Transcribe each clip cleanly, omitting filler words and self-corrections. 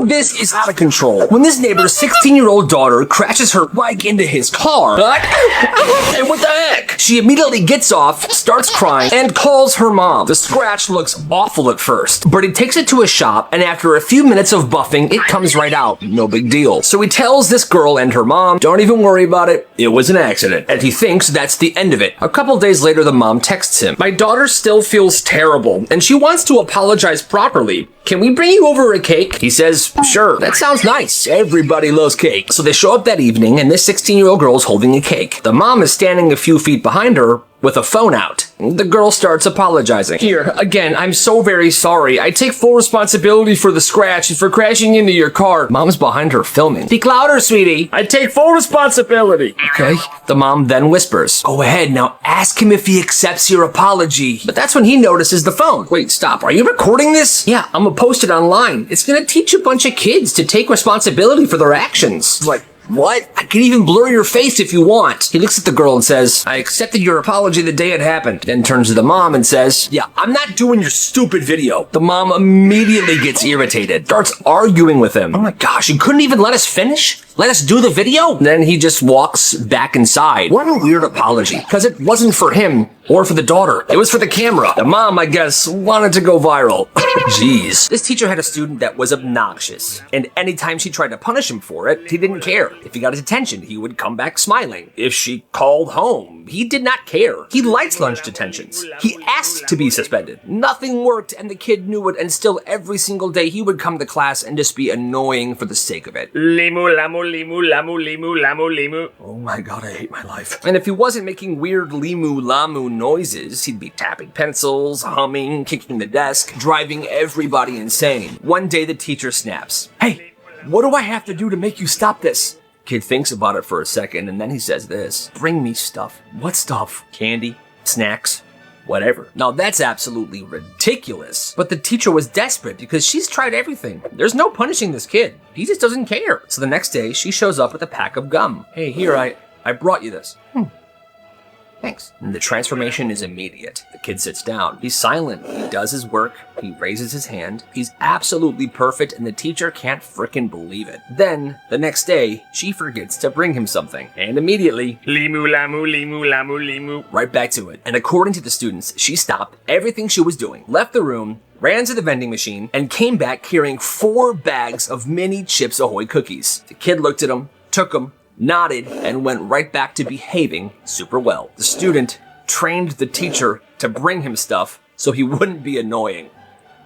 This is out of control. When this neighbor's 16-year-old daughter crashes her bike into his car. Hey, what the heck? She immediately gets off, starts crying, and calls her mom. The scratch looks awful at first, but he takes it to a shop, and after a few minutes of buffing, it comes right out. No big deal. So he tells this girl and her mom, don't even worry about it. It was an accident. And he thinks that's the end of it. A couple days later, the mom texts him. My daughter still feels terrible, and she wants to apologize properly. Can we bring you over a cake? He says, sure. That sounds nice. Everybody loves cake. So they show up that evening, and this 16-year-old girl is holding a cake. The mom is standing a few feet behind her with a phone out. The girl starts apologizing. Here, again, I'm so very sorry. I take full responsibility for the scratch and for crashing into your car. Mom's behind her filming. Speak louder, sweetie. I take full responsibility. Okay. The mom then whispers, go ahead, now ask him if he accepts your apology. But that's when he notices the phone. Wait, stop. Are you recording this? Yeah, I'm gonna post it online. It's gonna teach a bunch of kids to take responsibility for their actions. Like, what? I can even blur your face if you want. He looks at the girl and says, I accepted your apology the day it happened. Then turns to the mom and says, yeah, I'm not doing your stupid video. The mom immediately gets irritated, starts arguing with him. Oh my gosh, you couldn't even let us finish? Let us do the video? Then he just walks back inside. What a weird apology. Because it wasn't for him or for the daughter. It was for the camera. The mom, I guess, wanted to go viral. Jeez. This teacher had a student that was obnoxious. And anytime she tried to punish him for it, he didn't care. If he got his attention, he would come back smiling. If she called home, he did not care. He liked lunch detentions. He asked to be suspended. Nothing worked, and the kid knew it, and still every single day he would come to class and just be annoying for the sake of it. Limu, lamu, limu, lamu, limu, lamu, limu. Oh my god, I hate my life. And if he wasn't making weird limu, lamu noises, he'd be tapping pencils, humming, kicking the desk, driving everybody insane. One day the teacher snaps. Hey, what do I have to do to make you stop this? Kid thinks about it for a second, and then he says this. Bring me stuff. What stuff? Candy? Snacks? Whatever. Now that's absolutely ridiculous. But the teacher was desperate because she's tried everything. There's no punishing this kid. He just doesn't care. So the next day, she shows up with a pack of gum. Hey, here, I brought you this. Thanks. And the transformation is immediate. The kid sits down. He's silent. He does his work. He raises his hand. He's absolutely perfect, and the teacher can't frickin' believe it. Then, the next day, she forgets to bring him something. And immediately, limu, lamu, limu, lamu, limu. Right back to it. And according to the students, she stopped everything she was doing, left the room, ran to the vending machine, and came back carrying 4 bags of mini Chips Ahoy cookies. The kid looked at them, took them, nodded, and went right back to behaving super well. The student trained the teacher to bring him stuff so he wouldn't be annoying.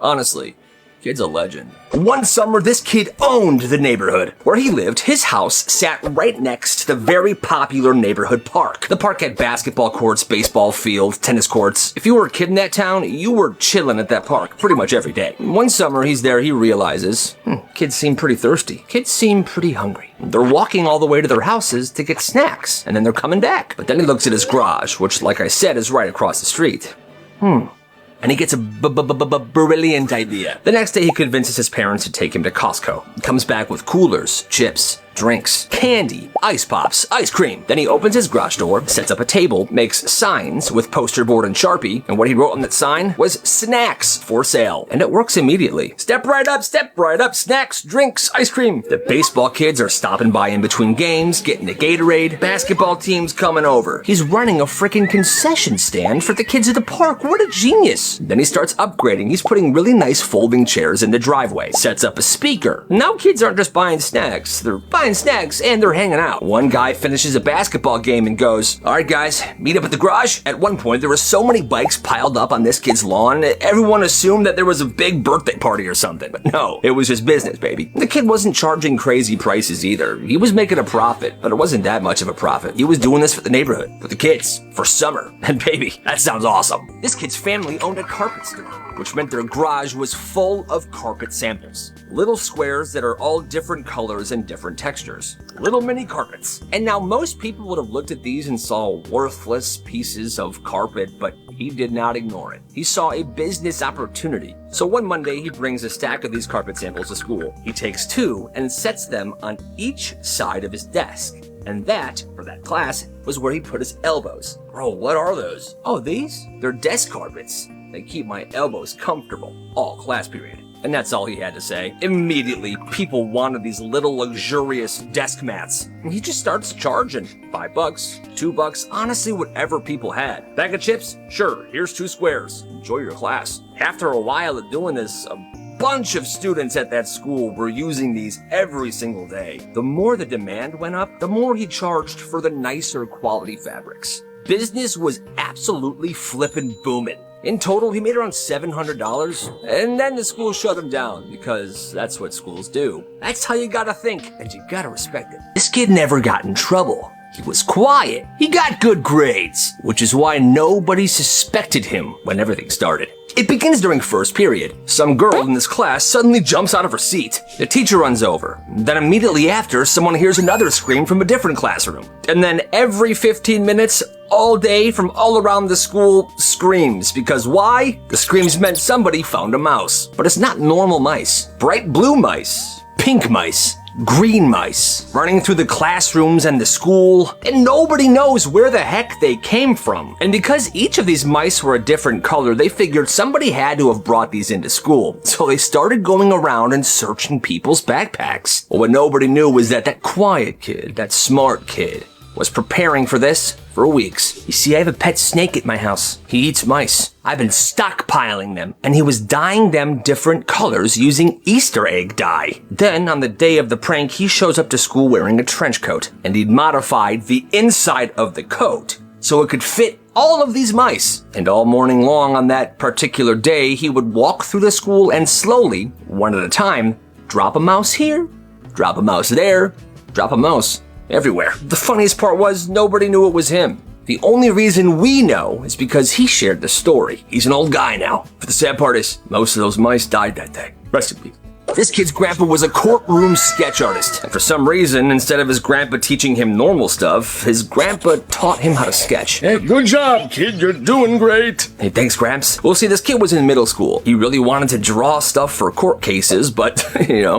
Honestly, kid's a legend. One summer, this kid owned the neighborhood. Where he lived, his house sat right next to the very popular neighborhood park. The park had basketball courts, baseball fields, tennis courts. If you were a kid in that town, you were chilling at that park pretty much every day. One summer, he's there, he realizes, kids seem pretty thirsty. Kids seem pretty hungry. They're walking all the way to their houses to get snacks, and then they're coming back. But then he looks at his garage, which, like I said, is right across the street. And he gets a brilliant idea. The next day, he convinces his parents to take him to Costco. He comes back with coolers, chips, drinks, candy, ice pops, ice cream. Then he opens his garage door, sets up a table, makes signs with poster board and Sharpie, and what he wrote on that sign was snacks for sale. And it works immediately. Step right up, snacks, drinks, ice cream. The baseball kids are stopping by in between games, getting a Gatorade, basketball teams coming over. He's running a freaking concession stand for the kids at the park. What a genius. Then he starts upgrading. He's putting really nice folding chairs in the driveway, sets up a speaker. Now kids aren't just buying snacks, they're buying snacks and they're hanging out. One guy finishes a basketball game and goes, all right guys, meet up at the garage. At one point, there were so many bikes piled up on this kid's lawn, everyone assumed that there was a big birthday party or something. But no, it was just business, baby. The kid wasn't charging crazy prices either. He was making a profit, but it wasn't that much of a profit. He was doing this for the neighborhood, for the kids, for summer. And baby, that sounds awesome. This kid's family owned a carpet store, which meant their garage was full of carpet samples. Little squares that are all different colors and different textures. Little mini carpets. And now most people would have looked at these and saw worthless pieces of carpet, but he did not ignore it. He saw a business opportunity. So one Monday, he brings a stack of these carpet samples to school. He takes 2 and sets them on each side of his desk. And that, for that class, was where he put his elbows. Bro, what are those? Oh, these? They're desk carpets. They keep my elbows comfortable all class period. And that's all he had to say. Immediately, people wanted these little luxurious desk mats. And he just starts charging $5, $2, honestly, whatever people had. Bag of chips? Sure, here's 2 squares. Enjoy your class. After a while of doing this, a bunch of students at that school were using these every single day. The more the demand went up, the more he charged for the nicer quality fabrics. Business was absolutely flippin' booming. In total, he made around $700, and then the school shut him down, because that's what schools do. That's how you gotta think, and you gotta respect it. This kid never got in trouble. He was quiet. He got good grades, which is why nobody suspected him when everything started. It begins during first period. Some girl in this class suddenly jumps out of her seat. The teacher runs over. Then immediately after, someone hears another scream from a different classroom. And then every 15 minutes, all day, from all around the school, screams. Because why? The screams meant somebody found a mouse. But it's not normal mice. Bright blue mice. Pink mice. Green mice running through the classrooms and the school, and nobody knows where the heck they came from. And because each of these mice were a different color, they figured somebody had to have brought these into school. So they started going around and searching people's backpacks. Well, what nobody knew was that that quiet kid, that smart kid, was preparing for this for weeks. You see, I have a pet snake at my house. He eats mice. I've been stockpiling them, and he was dyeing them different colors using Easter egg dye. Then, on the day of the prank, he shows up to school wearing a trench coat, and he'd modified the inside of the coat so it could fit all of these mice. And all morning long on that particular day, he would walk through the school and slowly, one at a time, drop a mouse here, drop a mouse there, drop a mouse everywhere. The funniest part was nobody knew it was him. The only reason we know is because he shared the story. He's an old guy now. But the sad part is, most of those mice died that day. Rest in peace. This kid's grandpa was a courtroom sketch artist. And for some reason, instead of his grandpa teaching him normal stuff, his grandpa taught him how to sketch. Hey, good job, kid. You're doing great. Hey, thanks, Gramps. Well, see, this kid was in middle school. He really wanted to draw stuff for court cases, but,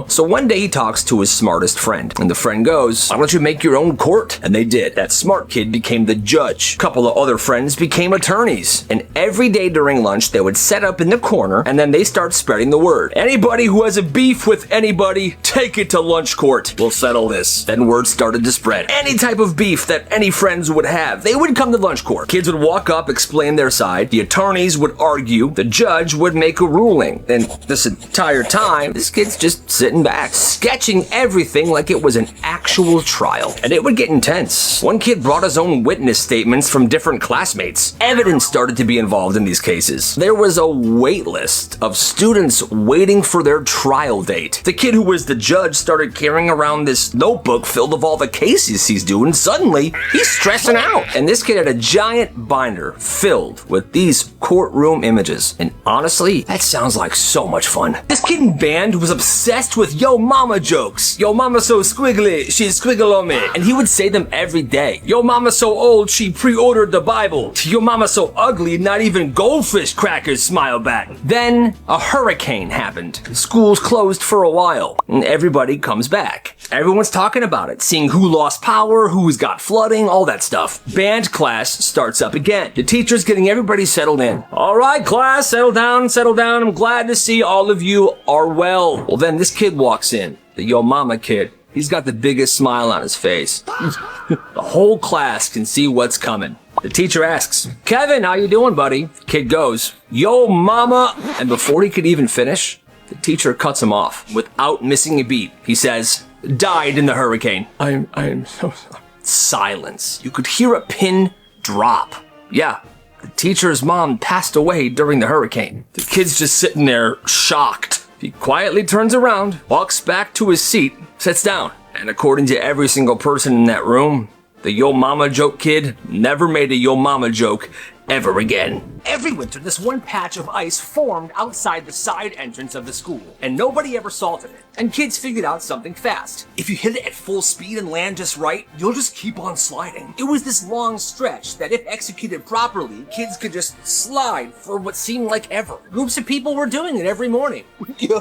So one day he talks to his smartest friend. And the friend goes, why don't you make your own court? And they did. That smart kid became the judge. A couple of other friends became attorneys. And every day during lunch, they would set up in the corner, and then they start spreading the word. Anybody who has a beef with anybody, take it to lunch court. We'll settle this. Then word started to spread. Any type of beef that any friends would have, they would come to lunch court. Kids would walk up, explain their side. The attorneys would argue. The judge would make a ruling. And this entire time, this kid's just sitting back, sketching everything like it was an actual trial. And it would get intense. One kid brought his own witness statements from different classmates. Evidence started to be involved in these cases. There was a wait list of students waiting for their trial date. The kid who was the judge started carrying around this notebook filled with all the cases he's doing. Suddenly, he's stressing out. And this kid had a giant binder filled with these courtroom images. And honestly, that sounds like so much fun. This kid in band was obsessed with Yo Mama jokes. Yo Mama so squiggly, she squiggle on me. And he would say them every day. Yo Mama so old, she pre-ordered the Bible. Yo Mama so ugly, not even goldfish crackers smile back. Then, a hurricane happened. Schools closed for a while, and everybody comes back. Everyone's talking about it, seeing who lost power, who's got flooding, all that stuff. Band class starts up again. The teacher's getting everybody settled in. All right, class, settle down, settle down. I'm glad to see all of you are well. Well, then this kid walks in, the Yo Mama kid. He's got the biggest smile on his face. The whole class can see what's coming. The teacher asks, Kevin, how you doing, buddy? Kid goes, Yo Mama. And before he could even finish, the teacher cuts him off without missing a beat. He says, died in the hurricane. I am so sorry. Silence. You could hear a pin drop. Yeah, the teacher's mom passed away during the hurricane. The kid's just sitting there, shocked. He quietly turns around, walks back to his seat, sits down. And according to every single person in that room, the Yo Mama joke kid never made a Yo Mama joke ever again. Every winter, this one patch of ice formed outside the side entrance of the school, and nobody ever salted it. And kids figured out something fast. If you hit it at full speed and land just right, you'll just keep on sliding. It was this long stretch that if executed properly, kids could just slide for what seemed like ever. Groups of people were doing it every morning. Yo!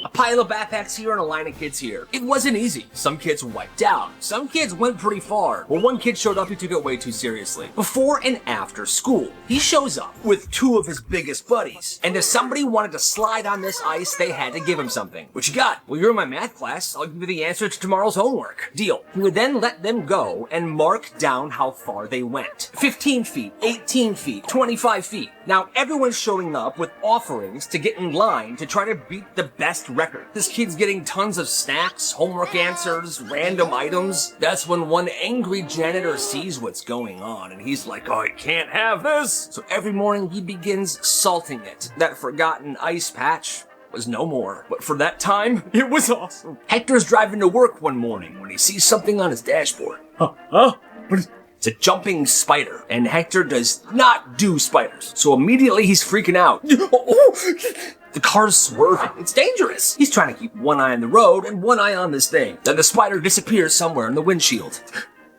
A pile of backpacks here and a line of kids here. It wasn't easy. Some kids wiped out. Some kids went pretty far. Well, one kid showed up who took it way too seriously. Before and after school, he showed shows up with two of his biggest buddies. And if somebody wanted to slide on this ice, they had to give him something. What you got? Well, you're in my math class. I'll give you the answer to tomorrow's homework. Deal. He would then let them go and mark down how far they went. 15 feet, 18 feet, 25 feet. Now, everyone's showing up with offerings to get in line to try to beat the best record. This kid's getting tons of snacks, homework answers, random items. That's when one angry janitor sees what's going on, and he's like, "I can't have this." So every morning he begins salting it. That forgotten ice patch was no more. But for that time, it was awesome. Hector's driving to work one morning when he sees something on his dashboard. What is... It's a jumping spider, and Hector does not do spiders. So immediately he's freaking out. The car's swerving. It's dangerous. He's trying to keep one eye on the road and one eye on this thing. Then the spider disappears somewhere in the windshield.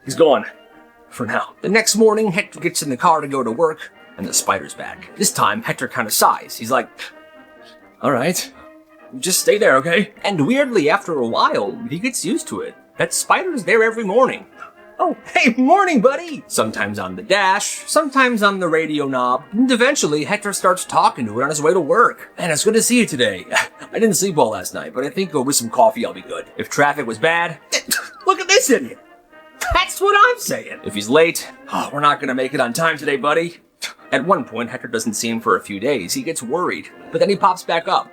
He's gone. For now. The next morning, Hector gets in the car to go to work, and the spider's back. This time, Hector kind of sighs. He's like, "All right, just stay there, okay?" And weirdly, after a while, he gets used to it. That spider's there every morning. "Oh, hey, morning, buddy!" Sometimes on the dash, sometimes on the radio knob. And eventually, Hector starts talking to it on his way to work. "Man, it's good to see you today. I didn't sleep well last night, but I think with some coffee I'll be good. If traffic was bad, look at this idiot. That's what I'm saying. If he's late, we're not gonna make it on time today, buddy." At one point, Hector doesn't see him for a few days. He gets worried, but then he pops back up.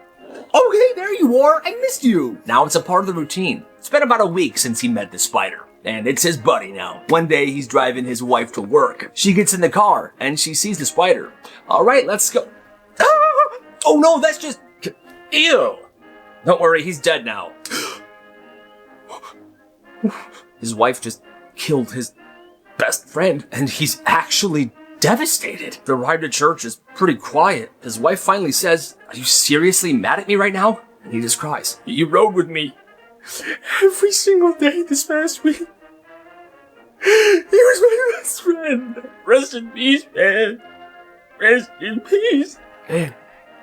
"Oh, hey, there you are. I missed you." Now it's a part of the routine. It's been about a week since he met the spider. And it's his buddy now. One day, he's driving his wife to work. She gets in the car, and she sees the spider. "All right, let's go." Ah! "Oh no, that's just... Ew." "Don't worry, he's dead now." His wife just killed his best friend, and he's actually devastated. The ride to church is pretty quiet. His wife finally says, "Are you seriously mad at me right now?" And he just cries. "You rode with me every single day this past week. He was my best friend. Rest in peace, man. Rest in peace." Man,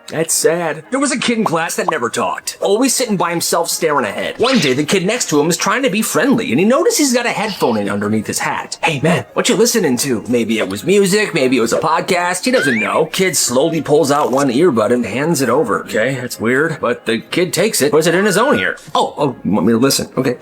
that's sad. There was a kid in class that never talked, always sitting by himself staring ahead. One day, the kid next to him is trying to be friendly, and he noticed he's got a headphone in underneath his hat. "Hey man, what you listening to?" Maybe it was music, maybe it was a podcast, he doesn't know. Kid slowly pulls out one earbud and hands it over. Okay, that's weird, but the kid takes it, puts it in his own ear. Oh, you want me to listen? Okay.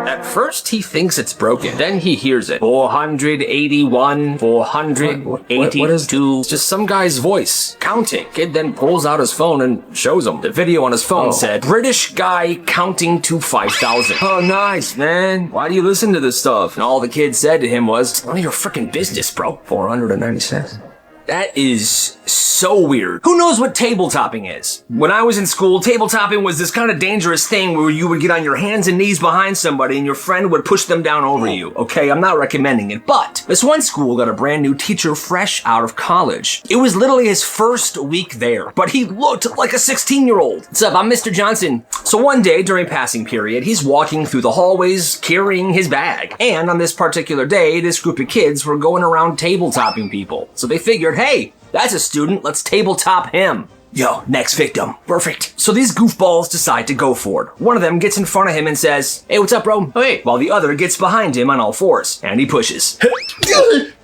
At first, he thinks it's broken. Then he hears it. 481, 482. What is... It's just some guy's voice, counting. Kid then pulls out his phone and shows him. The video on his phone said, "British guy counting to 5,000. "Oh, nice, man. Why do you listen to this stuff?" And all the kid said to him was, "None of your freaking business, bro." 496. That is so weird. Who knows what tabletopping is? When I was in school, tabletopping was this kind of dangerous thing where you would get on your hands and knees behind somebody and your friend would push them down over you. Okay, I'm not recommending it, but this one school got a brand new teacher fresh out of college. It was literally his first week there, but he looked like a 16-year-old. "What's up? I'm Mr. Johnson." So one day during passing period, he's walking through the hallways carrying his bag. And on this particular day, this group of kids were going around tabletopping people. So they figured, hey, that's a student, let's tabletop him. Yo, next victim. Perfect. So these goofballs decide to go for it. One of them gets in front of him and says, "Hey, what's up, bro?" Hey. While the other gets behind him on all fours, and he pushes.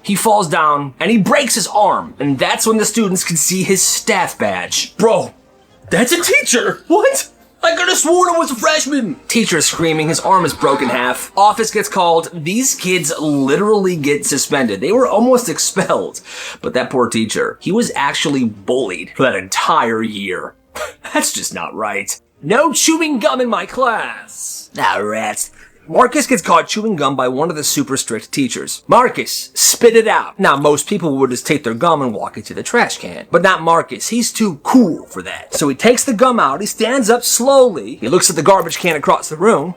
He falls down, and he breaks his arm, and that's when the students can see his staff badge. "Bro, that's a teacher." "What? I could have sworn I was a freshman." Teacher screaming, his arm is broken in half. Office gets called. These kids literally get suspended. They were almost expelled. But that poor teacher, he was actually bullied for that entire year. That's just not right. "No chewing gum in my class." Ah, rats. Marcus gets caught chewing gum by one of the super strict teachers. "Marcus, spit it out." Now, most people would just take their gum and walk it to the trash can. But not Marcus. He's too cool for that. So he takes the gum out, he stands up slowly, he looks at the garbage can across the room.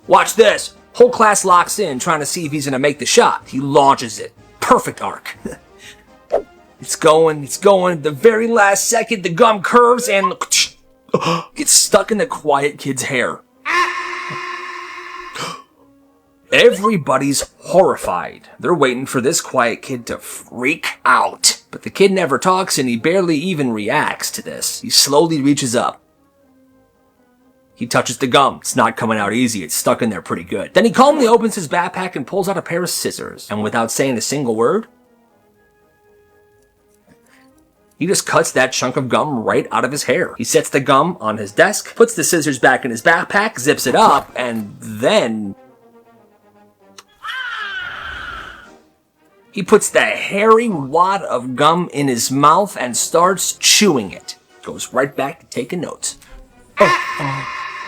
Watch this. Whole class locks in, trying to see if he's gonna make the shot. He launches it. Perfect arc. It's going. At the very last second, the gum curves and gets stuck in the quiet kid's hair. Everybody's horrified. They're waiting for this quiet kid to freak out. But the kid never talks and he barely even reacts to this. He slowly reaches up. He touches the gum. It's not coming out easy. It's stuck in there pretty good. Then he calmly opens his backpack and pulls out a pair of scissors. And without saying a single word, He just cuts that chunk of gum right out of his hair. He sets the gum on his desk, puts the scissors back in his backpack, zips it up, and then he puts the hairy wad of gum in his mouth and starts chewing it. Goes right back to taking notes.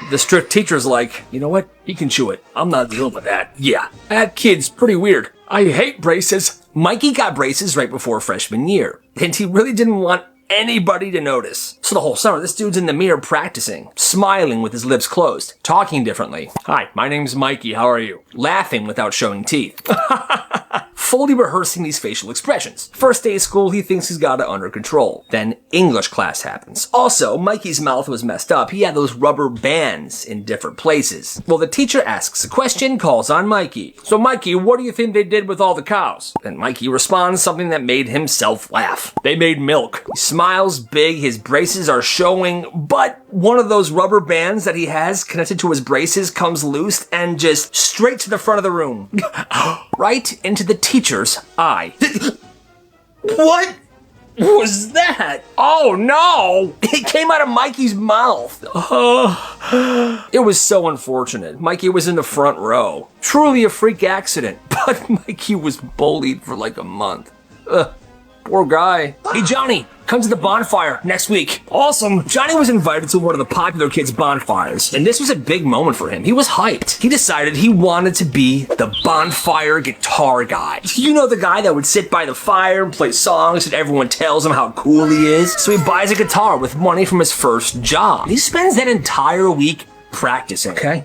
The strict teacher's like, you know what? He can chew it. I'm not dealing with that. Yeah, that kid's pretty weird. I hate braces. Mikey got braces right before freshman year, and he really didn't want anybody to notice. So the whole summer, this dude's in the mirror practicing, smiling with his lips closed, talking differently. Hi, my name's Mikey. How are you? Laughing without showing teeth. Fully rehearsing these facial expressions. First day of school, he thinks he's got it under control. Then English class happens. Also, Mikey's mouth was messed up. He had those rubber bands in different places. Well, the teacher asks a question, calls on Mikey. So Mikey, what do you think they did with all the cows? And Mikey responds something that made himself laugh. They made milk. He smiles big, his braces are showing, but one of those rubber bands that he has connected to his braces comes loose and just straight to the front of the room. Right into the teacher's eye. What was that? Oh no! It came out of Mikey's mouth. It was so unfortunate. Mikey was in the front row. Truly a freak accident, but Mikey was bullied for like a month. Poor guy. Hey Johnny, come to the bonfire next week. Awesome. Johnny was invited to one of the popular kids' bonfires, and this was a big moment for him. He was hyped. He decided he wanted to be the bonfire guitar guy. You know, the guy that would sit by the fire and play songs and everyone tells him how cool he is. So he buys a guitar with money from his first job. He spends that entire week practicing. Okay.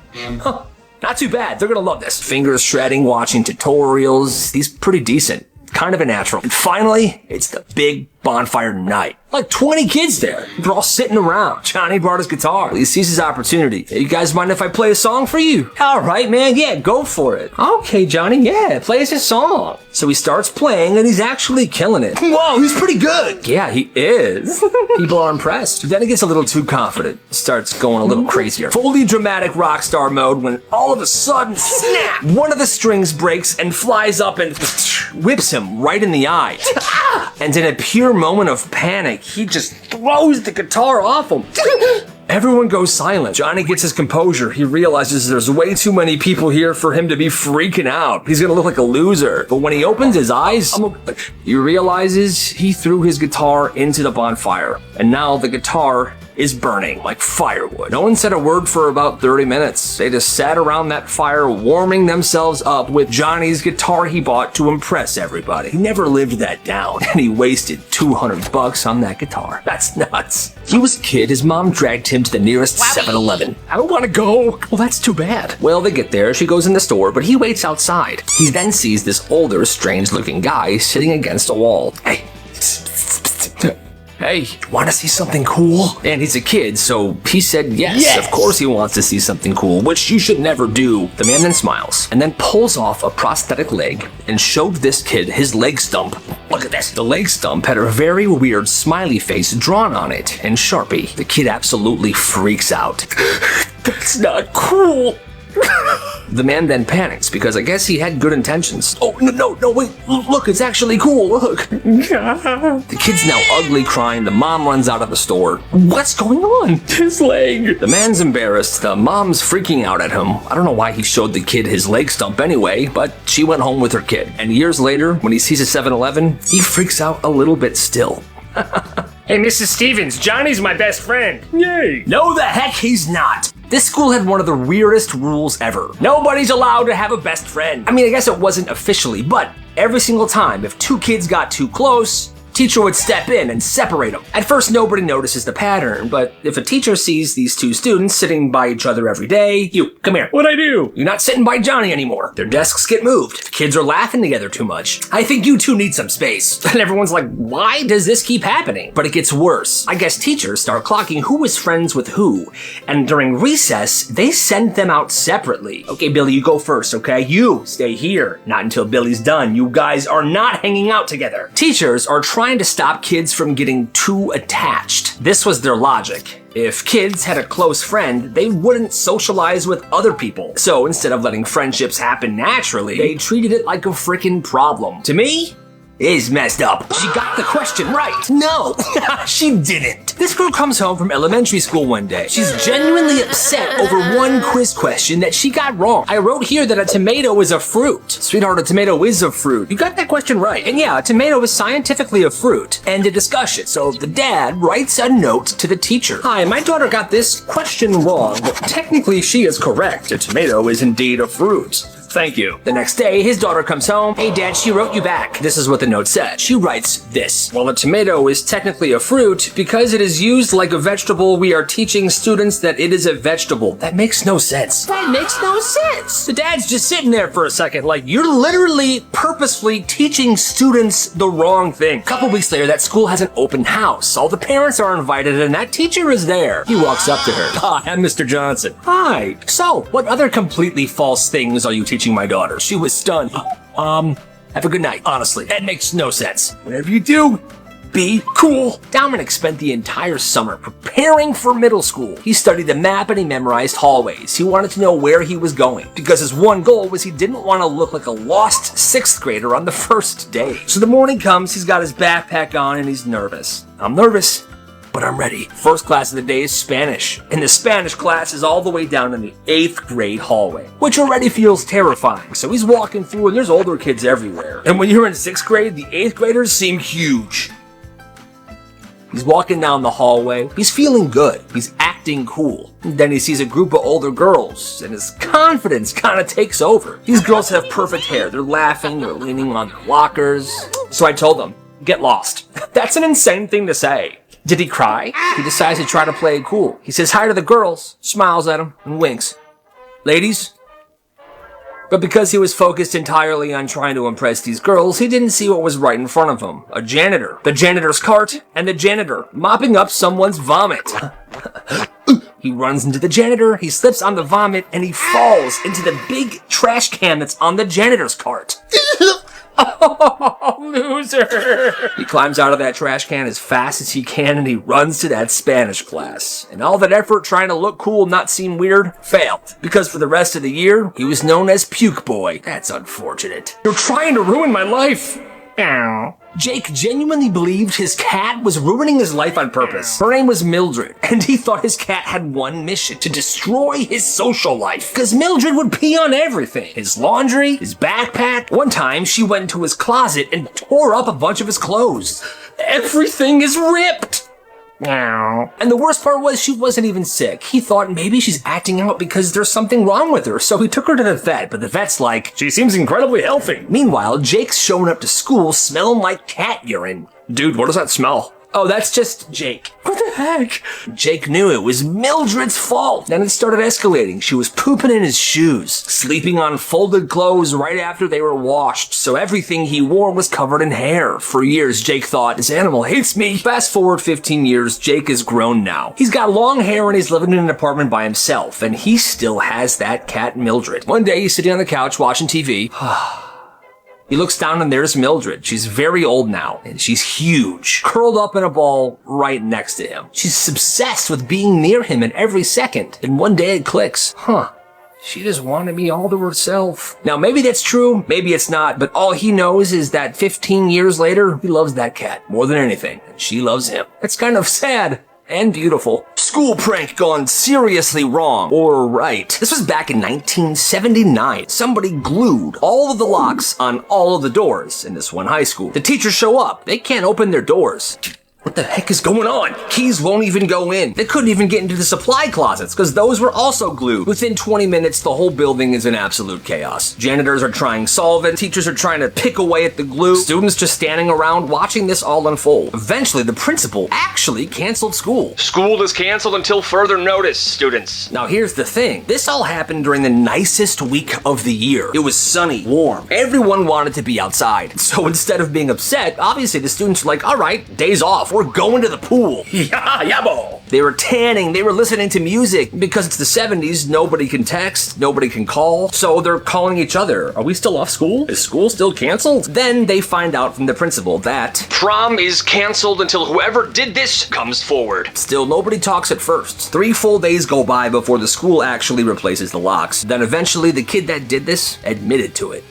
Not too bad. They're gonna love this. Fingers shredding, watching tutorials. He's pretty decent. Kind of a natural. And finally, it's the big bonfire night. Like 20 kids there. They're all sitting around. Johnny brought his guitar. He sees his opportunity. Hey, you guys mind if I play a song for you? All right, man. Yeah, go for it. Okay, Johnny. Yeah, play us a song. So he starts playing, and he's actually killing it. Whoa, he's pretty good. Yeah, he is. People are impressed. Then he gets a little too confident. Starts going a little crazier. Fully dramatic rock star mode when all of a sudden, snap! One of the strings breaks and flies up and whips him right in the eye. And in a pure moment of panic, he just throws the guitar off him. Everyone goes silent. Johnny gets his composure. He realizes there's way too many people here for him to be freaking out. He's gonna look like a loser. But when he opens his eyes, he realizes he threw his guitar into the bonfire. And now the guitar is burning like firewood. No one said a word for about 30 minutes. They just sat around that fire warming themselves up with Johnny's guitar he bought to impress everybody. He never lived that down, and he wasted $200 on that guitar. That's nuts. He was a kid. His mom dragged him to the nearest 7-Eleven. I don't want to go. Well, that's too bad. Well, they get there. She goes in the store, but he waits outside. He then sees this older, strange-looking guy sitting against a wall. Hey, want to see something cool? And he's a kid, so he said yes. Of course he wants to see something cool, which you should never do. The man then smiles, and then pulls off a prosthetic leg and showed this kid his leg stump. Look at this. The leg stump had a very weird smiley face drawn on it in Sharpie. The kid absolutely freaks out. That's not cool. The man then panics because I guess he had good intentions. Oh, no, wait, look, it's actually cool, look. The kid's now ugly crying. The mom runs out of the store. What's going on? His leg. The man's embarrassed. The mom's freaking out at him. I don't know why he showed the kid his leg stump anyway, but she went home with her kid. And years later, when he sees a 7-Eleven, he freaks out a little bit still. Hey, Mrs. Stevens, Johnny's my best friend. Yay. No, the heck he's not. This school had one of the weirdest rules ever. Nobody's allowed to have a best friend. I mean, I guess it wasn't officially, but every single time, if two kids got too close, teacher would step in and separate them. At first, nobody notices the pattern, but if a teacher sees these two students sitting by each other every day, come here. What'd I do? You're not sitting by Johnny anymore. Their desks get moved. The kids are laughing together too much. I think you two need some space. And everyone's like, why does this keep happening? But it gets worse. I guess teachers start clocking who is friends with who. And during recess, they send them out separately. Okay, Billy, you go first, okay? You stay here. Not until Billy's done. You guys are not hanging out together. Teachers are trying to stop kids from getting too attached. This was their logic. If kids had a close friend, they wouldn't socialize with other people. So instead of letting friendships happen naturally, they treated it like a freaking problem. To me, is messed up. She got the question right. No, she didn't. This girl comes home from elementary school one day. She's genuinely upset over one quiz question that she got wrong. I wrote here that a tomato is a fruit. Sweetheart, a tomato is a fruit. You got that question right. And yeah, a tomato is scientifically a fruit. End of discussion. So the dad writes a note to the teacher. Hi, my daughter got this question wrong, but technically she is correct. A tomato is indeed a fruit. Thank you. The next day, his daughter comes home. Hey, Dad, she wrote you back. This is what the note said. She writes this. While a tomato is technically a fruit, because it is used like a vegetable, we are teaching students that it is a vegetable. That makes no sense. That makes no sense. The dad's just sitting there for a second, like, you're literally purposefully teaching students the wrong thing. A couple weeks later, that school has an open house. All the parents are invited, and that teacher is there. He walks up to her. Hi, I'm Mr. Johnson. Hi. So, what other completely false things are you teaching my daughter? She was stunned. Have a good night. Honestly, that makes no sense. Whatever you do, be cool. Dominic spent the entire summer preparing for middle school. He studied the map and he memorized hallways. He wanted to know where he was going because his one goal was he didn't want to look like a lost 6th grader on the first day. So the morning comes, he's got his backpack on and he's nervous. I'm nervous, but I'm ready. First class of the day is Spanish, and the Spanish class is all the way down in the 8th grade hallway, which already feels terrifying. So he's walking through and there's older kids everywhere. And when you're in 6th grade, the 8th graders seem huge. He's walking down the hallway. He's feeling good. He's acting cool. And then he sees a group of older girls, and his confidence kind of takes over. These girls have perfect hair. They're laughing. They're leaning on their lockers. So I told them, get lost. That's an insane thing to say. Did he cry? He decides to try to play it cool. He says hi to the girls, smiles at them, and winks. Ladies? But because he was focused entirely on trying to impress these girls, he didn't see what was right in front of him. A janitor, the janitor's cart, and the janitor mopping up someone's vomit. He runs into the janitor, he slips on the vomit, and he falls into the big trash can that's on the janitor's cart. Oh, loser! He climbs out of that trash can as fast as he can and he runs to that Spanish class. And all that effort trying to look cool and not seem weird failed. Because for the rest of the year, he was known as Puke Boy. That's unfortunate. You're trying to ruin my life! Ow. Jake genuinely believed his cat was ruining his life on purpose. Her name was Mildred, and he thought his cat had one mission, to destroy his social life. Because Mildred would pee on everything. His laundry, his backpack. One time, she went into his closet and tore up a bunch of his clothes. Everything is ripped! And the worst part was she wasn't even sick. He thought maybe she's acting out because there's something wrong with her, so he took her to the vet, but the vet's like, she seems incredibly healthy. Meanwhile, Jake's showing up to school smelling like cat urine. Dude, what does that smell? Oh, that's just Jake. What the heck? Jake knew it was Mildred's fault. Then it started escalating. She was pooping in his shoes, sleeping on folded clothes right after they were washed, so everything he wore was covered in hair. For years, Jake thought, this animal hates me. Fast forward 15 years, Jake is grown now. He's got long hair and he's living in an apartment by himself, and he still has that cat Mildred. One day, he's sitting on the couch watching TV. He looks down and there's Mildred. She's very old now, and she's huge, curled up in a ball right next to him. She's obsessed with being near him at every second. And one day it clicks. She just wanted me all to herself. Now, maybe that's true, maybe it's not, but all he knows is that 15 years later, he loves that cat more than anything, and she loves him. It's kind of sad and beautiful. School prank gone seriously wrong, or right. This was back in 1979. Somebody glued all of the locks on all of the doors in this one high school. The teachers show up. They can't open their doors. What the heck is going on? Keys won't even go in. They couldn't even get into the supply closets because those were also glued. Within 20 minutes, the whole building is in absolute chaos. Janitors are trying solvent. Teachers are trying to pick away at the glue. Students just standing around watching this all unfold. Eventually, the principal actually canceled school. School is canceled until further notice, students. Now, here's the thing. This all happened during the nicest week of the year. It was sunny, warm. Everyone wanted to be outside. So instead of being upset, obviously the students were like, all right, days off. We're going to the pool. Yabo. They were tanning, they were listening to music. Because it's the 70s, nobody can text, nobody can call, so they're calling each other. Are we still off school? Is school still canceled? Then they find out from the principal that prom is canceled until whoever did this comes forward. Still, nobody talks at first. 3 full days go by before the school actually replaces the locks. Then eventually, the kid that did this admitted to it.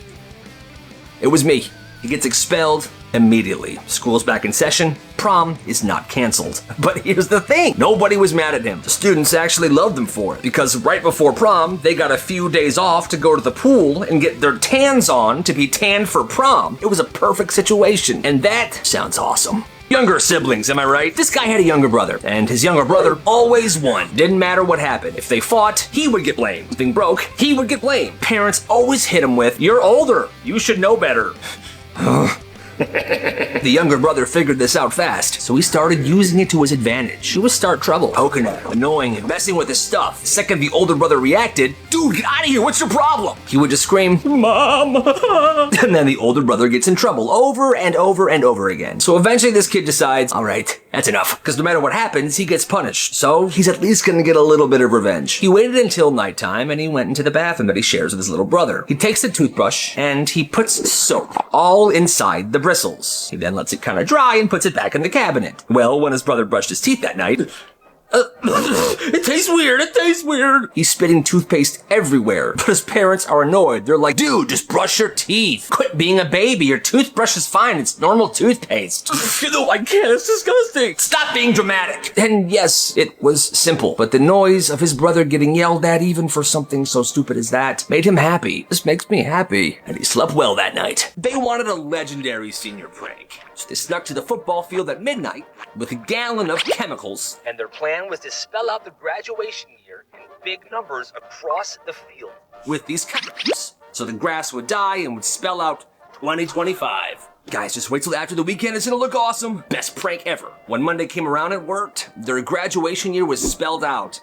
It was me. He gets expelled, immediately. School's back in session. Prom is not canceled. But here's the thing. Nobody was mad at him. The students actually loved him for it because right before prom, they got a few days off to go to the pool and get their tans on to be tanned for prom. It was a perfect situation. And that sounds awesome. Younger siblings, am I right? This guy had a younger brother, and his younger brother always won. Didn't matter what happened. If they fought, he would get blamed. If something broke, he would get blamed. Parents always hit him with, "You're older. You should know better." The younger brother figured this out fast, so he started using it to his advantage. He would start trouble, poking at him, annoying him, messing with his stuff. The second the older brother reacted, "Dude, get out of here, what's your problem?" He would just scream, "Mom!" And then the older brother gets in trouble over and over and over again. So eventually this kid decides, all right, that's enough. Because no matter what happens, he gets punished. So he's at least gonna get a little bit of revenge. He waited until nighttime and he went into the bathroom that he shares with his little brother. He takes the toothbrush and he puts soap all inside the bristles. He then lets it kind of dry and puts it back in the cabinet. Well, when his brother brushed his teeth that night, it tastes weird. He's spitting toothpaste everywhere, but his parents are annoyed. They're like, "Dude, just brush your teeth. Quit being a baby. Your toothbrush is fine. It's normal toothpaste." "No, I can't. It's disgusting." "Stop being dramatic." And yes, it was simple, but the noise of his brother getting yelled at even for something so stupid as that made him happy. This makes me happy. And he slept well that night. They wanted a legendary senior prank. So they snuck to the football field at midnight with a gallon of chemicals, and their plan was to spell out the graduation year in big numbers across the field with these chemicals. So the grass would die and would spell out 2025. Guys, just wait till after the weekend. It's gonna look awesome. Best prank ever. When Monday came around, it worked. Their graduation year was spelled out.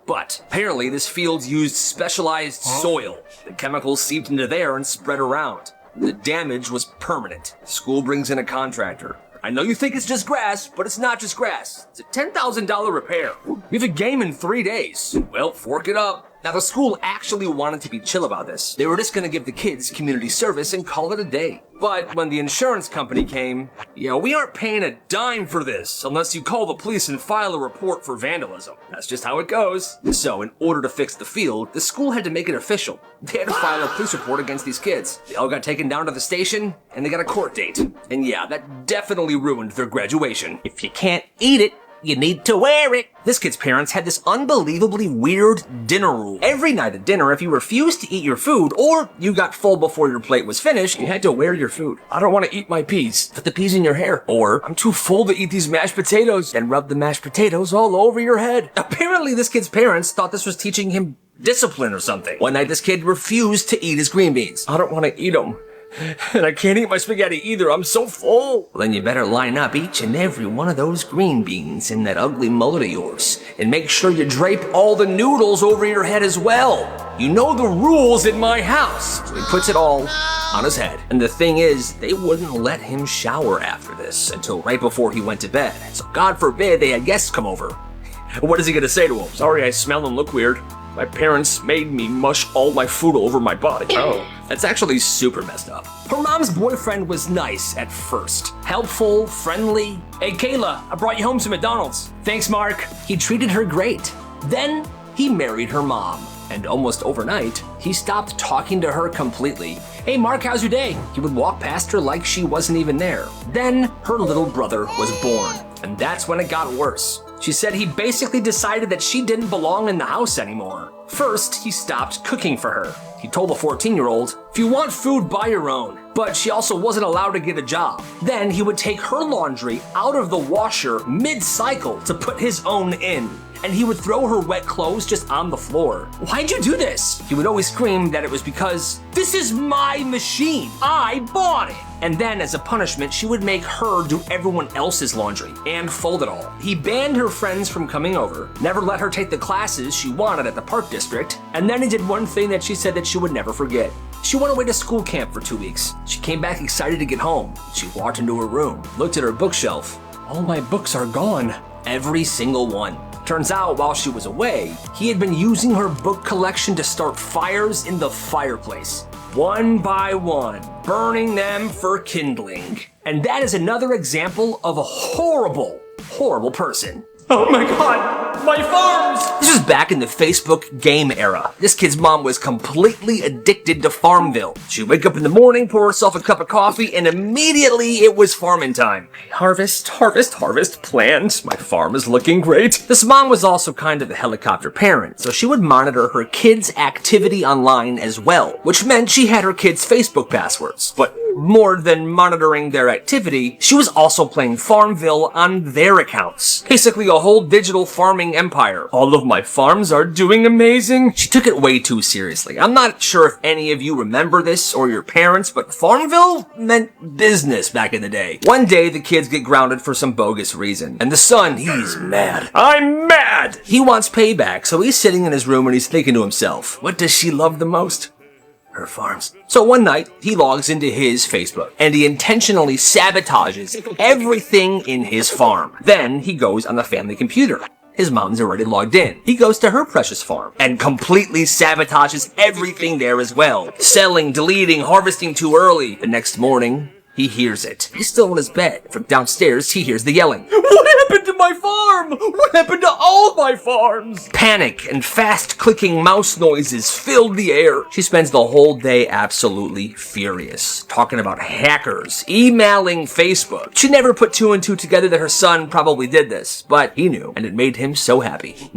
But apparently this field used specialized soil. The chemicals seeped into there and spread around. The damage was permanent. School brings in a contractor. I know you think it's just grass, but it's not just grass. It's a $10,000 repair. We have a game in 3 days. Well, fork it up. Now, the school actually wanted to be chill about this. They were just gonna give the kids community service and call it a day. But when the insurance company came, we aren't paying a dime for this unless you call the police and file a report for vandalism. That's just how it goes. So, in order to fix the field, the school had to make it official. They had to file a police report against these kids. They all got taken down to the station, and they got a court date. And yeah, that definitely ruined their graduation. If you can't eat it, you need to wear it. This kid's parents had this unbelievably weird dinner rule. Every night at dinner, if you refused to eat your food or you got full before your plate was finished, you had to wear your food. "I don't want to eat my peas." "Put the peas in your hair." Or, "I'm too full to eat these mashed potatoes." And rub the mashed potatoes all over your head. Apparently, this kid's parents thought this was teaching him discipline or something. One night, this kid refused to eat his green beans. "I don't want to eat them. And I can't eat my spaghetti either. I'm so full." "Well, then you better line up each and every one of those green beans in that ugly mullet of yours. And make sure you drape all the noodles over your head as well. You know the rules in my house." So he puts it all on his head. And the thing is, they wouldn't let him shower after this until right before he went to bed. So God forbid they had guests come over. What is he gonna say to him? "Sorry, I smell and look weird. My parents made me mush all my food over my body." Oh, that's actually super messed up. Her mom's boyfriend was nice at first. Helpful, friendly. "Hey, Kayla, I brought you home some McDonald's." "Thanks, Mark." He treated her great. Then he married her mom. And almost overnight, he stopped talking to her completely. "Hey, Mark, how's your day?" He would walk past her like she wasn't even there. Then her little brother was born. And that's when it got worse. She said he basically decided that she didn't belong in the house anymore. First, he stopped cooking for her. He told the 14-year-old, "If you want food, buy your own." But she also wasn't allowed to get a job. Then he would take her laundry out of the washer mid-cycle to put his own in. And he would throw her wet clothes just on the floor. "Why'd you do this?" He would always scream that it was because, "This is my machine. I bought it." And then as a punishment, she would make her do everyone else's laundry and fold it all. He banned her friends from coming over, never let her take the classes she wanted at the park district, and then he did one thing that she said that she would never forget. She went away to school camp for 2 weeks. She came back excited to get home. She walked into her room, looked at her bookshelf. "All my books are gone." Every single one. Turns out, while she was away, he had been using her book collection to start fires in the fireplace. One by one, burning them for kindling. And that is another example of a horrible, horrible person. Oh my god, my farms! This was back in the Facebook game era. This kid's mom was completely addicted to Farmville. She'd wake up in the morning, pour herself a cup of coffee, and immediately it was farming time. Harvest, harvest, harvest, plant. My farm is looking great. This mom was also kind of a helicopter parent, so she would monitor her kids' activity online as well, which meant she had her kids' Facebook passwords. But more than monitoring their activity, she was also playing Farmville on their accounts. Basically a whole digital farming empire. All of my farms are doing amazing. She took it way too seriously. I'm not sure if any of you remember this or your parents, but Farmville meant business back in the day. One day, the kids get grounded for some bogus reason, and the son, he's mad. I'm mad! He wants payback, so he's sitting in his room and he's thinking to himself, what does she love the most? Her farms. So one night, he logs into his Facebook, and he intentionally sabotages everything in his farm. Then he goes on the family computer. His mom's already logged in. He goes to her precious farm and completely sabotages everything there as well. Selling, deleting, harvesting too early. The next morning, he hears it. He's still in his bed. From downstairs, he hears the yelling. What happened to my farm? What happened to all my farms? Panic and fast-clicking mouse noises filled the air. She spends the whole day absolutely furious, talking about hackers, emailing Facebook. She never put two and two together that her son probably did this, but he knew, and it made him so happy.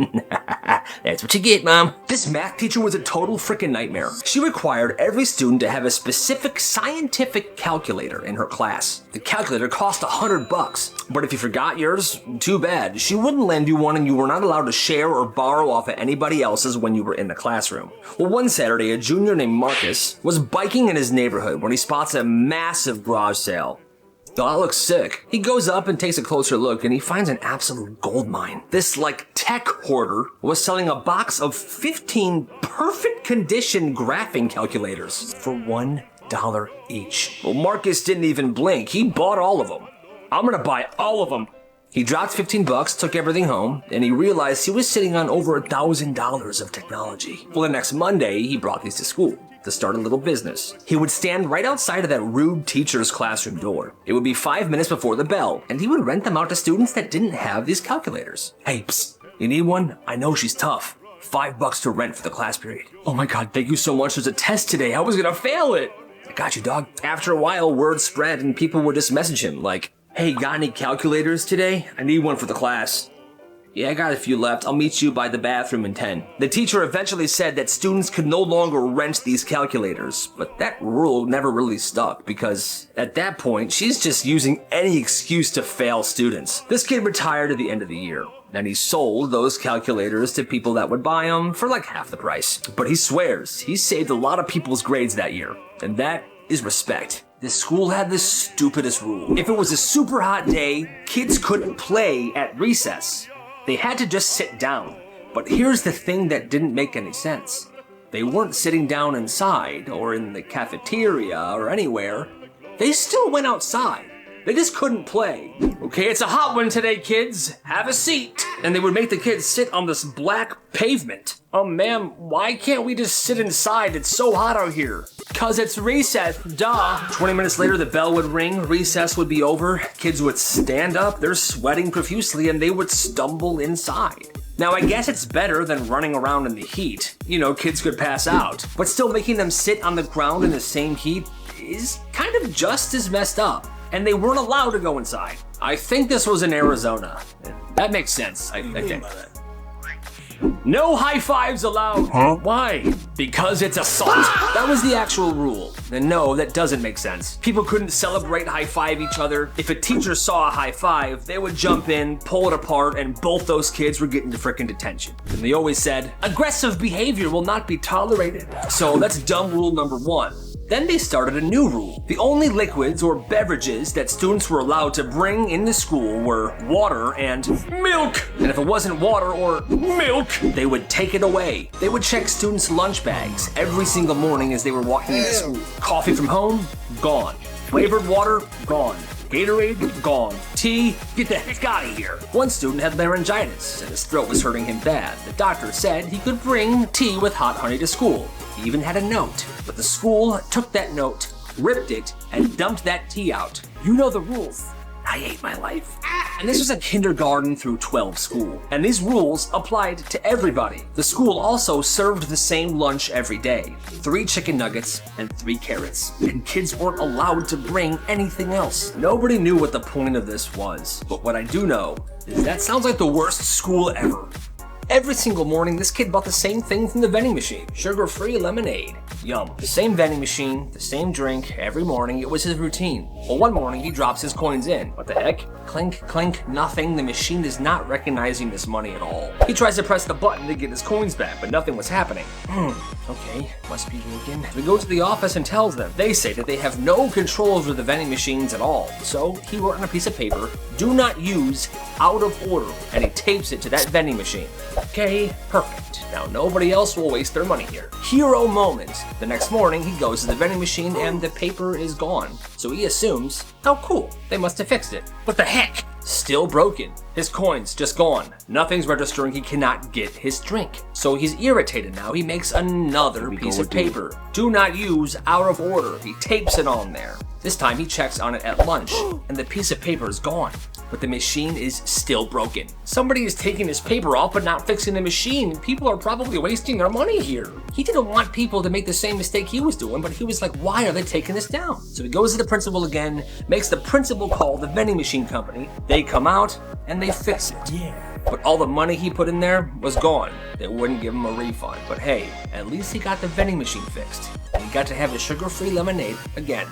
That's what you get, Mom. This math teacher was a total freaking nightmare. She required every student to have a specific scientific calculator in her class. The calculator cost $100, but if you forgot yours, too bad. She wouldn't lend you one and you were not allowed to share or borrow off of anybody else's when you were in the classroom. Well, one Saturday, a junior named Marcus was biking in his neighborhood when he spots a massive garage sale. Oh, that looks sick. He goes up and takes a closer look and he finds an absolute gold mine. This, tech hoarder was selling a box of 15 perfect condition graphing calculators for $1 each. Well, Marcus didn't even blink. He bought all of them. I'm gonna buy all of them. He dropped $15, took everything home, and he realized he was sitting on over $1,000 of technology. Well, the next Monday, he brought these to school to start a little business. He would stand right outside of that rude teacher's classroom door. It would be 5 minutes before the bell, and he would rent them out to students that didn't have these calculators. Hey, psst, you need one? I know she's tough. $5 to rent for the class period. Oh my god, thank you so much. There's a test today. I was gonna fail it. I got you, dog. After a while, word spread and people would just message him like, hey, got any calculators today? I need one for the class. Yeah, I got a few left. I'll meet you by the bathroom in 10. The teacher eventually said that students could no longer rent these calculators, but that rule never really stuck because at that point, she's just using any excuse to fail students. This kid retired at the end of the year. And he sold those calculators to people that would buy them for half the price. But he swears he saved a lot of people's grades that year. And that is respect. This school had the stupidest rule. If it was a super hot day, kids couldn't play at recess. They had to just sit down. But here's the thing that didn't make any sense. They weren't sitting down inside or in the cafeteria or anywhere. They still went outside. They just couldn't play. Okay, it's a hot one today, kids. Have a seat. And they would make the kids sit on this black pavement. Ma'am, why can't we just sit inside? It's so hot out here. 'Cause it's recess, duh. 20 minutes later, the bell would ring, recess would be over, kids would stand up, they're sweating profusely, and they would stumble inside. Now, I guess it's better than running around in the heat. You know, kids could pass out. But still making them sit on the ground in the same heat is kind of just as messed up. And they weren't allowed to go inside. I think this was in Arizona. That makes sense, I think. No high fives allowed. Huh? Why? Because it's assault. That was the actual rule. And no, that doesn't make sense. People couldn't celebrate high five each other. If a teacher saw a high five, they would jump in, pull it apart, and both those kids were getting to frickin' detention. And they always said, aggressive behavior will not be tolerated. So that's dumb rule number 1. Then they started a new rule. The only liquids or beverages that students were allowed to bring into school were water and milk. And if it wasn't water or milk, they would take it away. They would check students' lunch bags every single morning as they were walking into school. Coffee from home? Gone. Flavored water? Gone. Gatorade? Gone. Tea? Get the heck out of here. One student had laryngitis and his throat was hurting him bad. The doctor said he could bring tea with hot honey to school. He even had a note, but the school took that note, ripped it, and dumped that tea out. You know the rules. I hate my life. And this was a kindergarten through 12 school. And these rules applied to everybody. The school also served the same lunch every day. 3 chicken nuggets and 3 carrots. And kids weren't allowed to bring anything else. Nobody knew what the point of this was. But what I do know is that sounds like the worst school ever. Every single morning, this kid bought the same thing from the vending machine. Sugar-free lemonade. Yum. The same vending machine, the same drink, every morning. It was his routine. Well, one morning, he drops his coins in. What the heck? Clink, clink, nothing. The machine is not recognizing this money at all. He tries to press the button to get his coins back, but nothing was happening. Okay, must be working. We go to the office and tells them. They say that they have no control over the vending machines at all. So he wrote on a piece of paper, "Do not use, out of order," and he tapes it to that vending machine. Okay, perfect. Now nobody else will waste their money here. Hero moment. The next morning, he goes to the vending machine and the paper is gone. So he assumes, oh cool, they must have fixed it. What the heck? Still broken. His coins just gone. Nothing's registering, he cannot get his drink. So he's irritated now, he makes another piece of paper. Do not use, out of order. He tapes it on there. This time he checks on it at lunch, and the piece of paper is gone. But the machine is still broken. Somebody is taking his paper off but not fixing the machine. People are probably wasting their money here. He didn't want people to make the same mistake he was doing, but he was like, why are they taking this down? So he goes to the principal again, makes the principal call the vending machine company. They come out and they fix it. Yeah. But all the money he put in there was gone. They wouldn't give him a refund. But hey, at least he got the vending machine fixed. And he got to have the sugar-free lemonade again.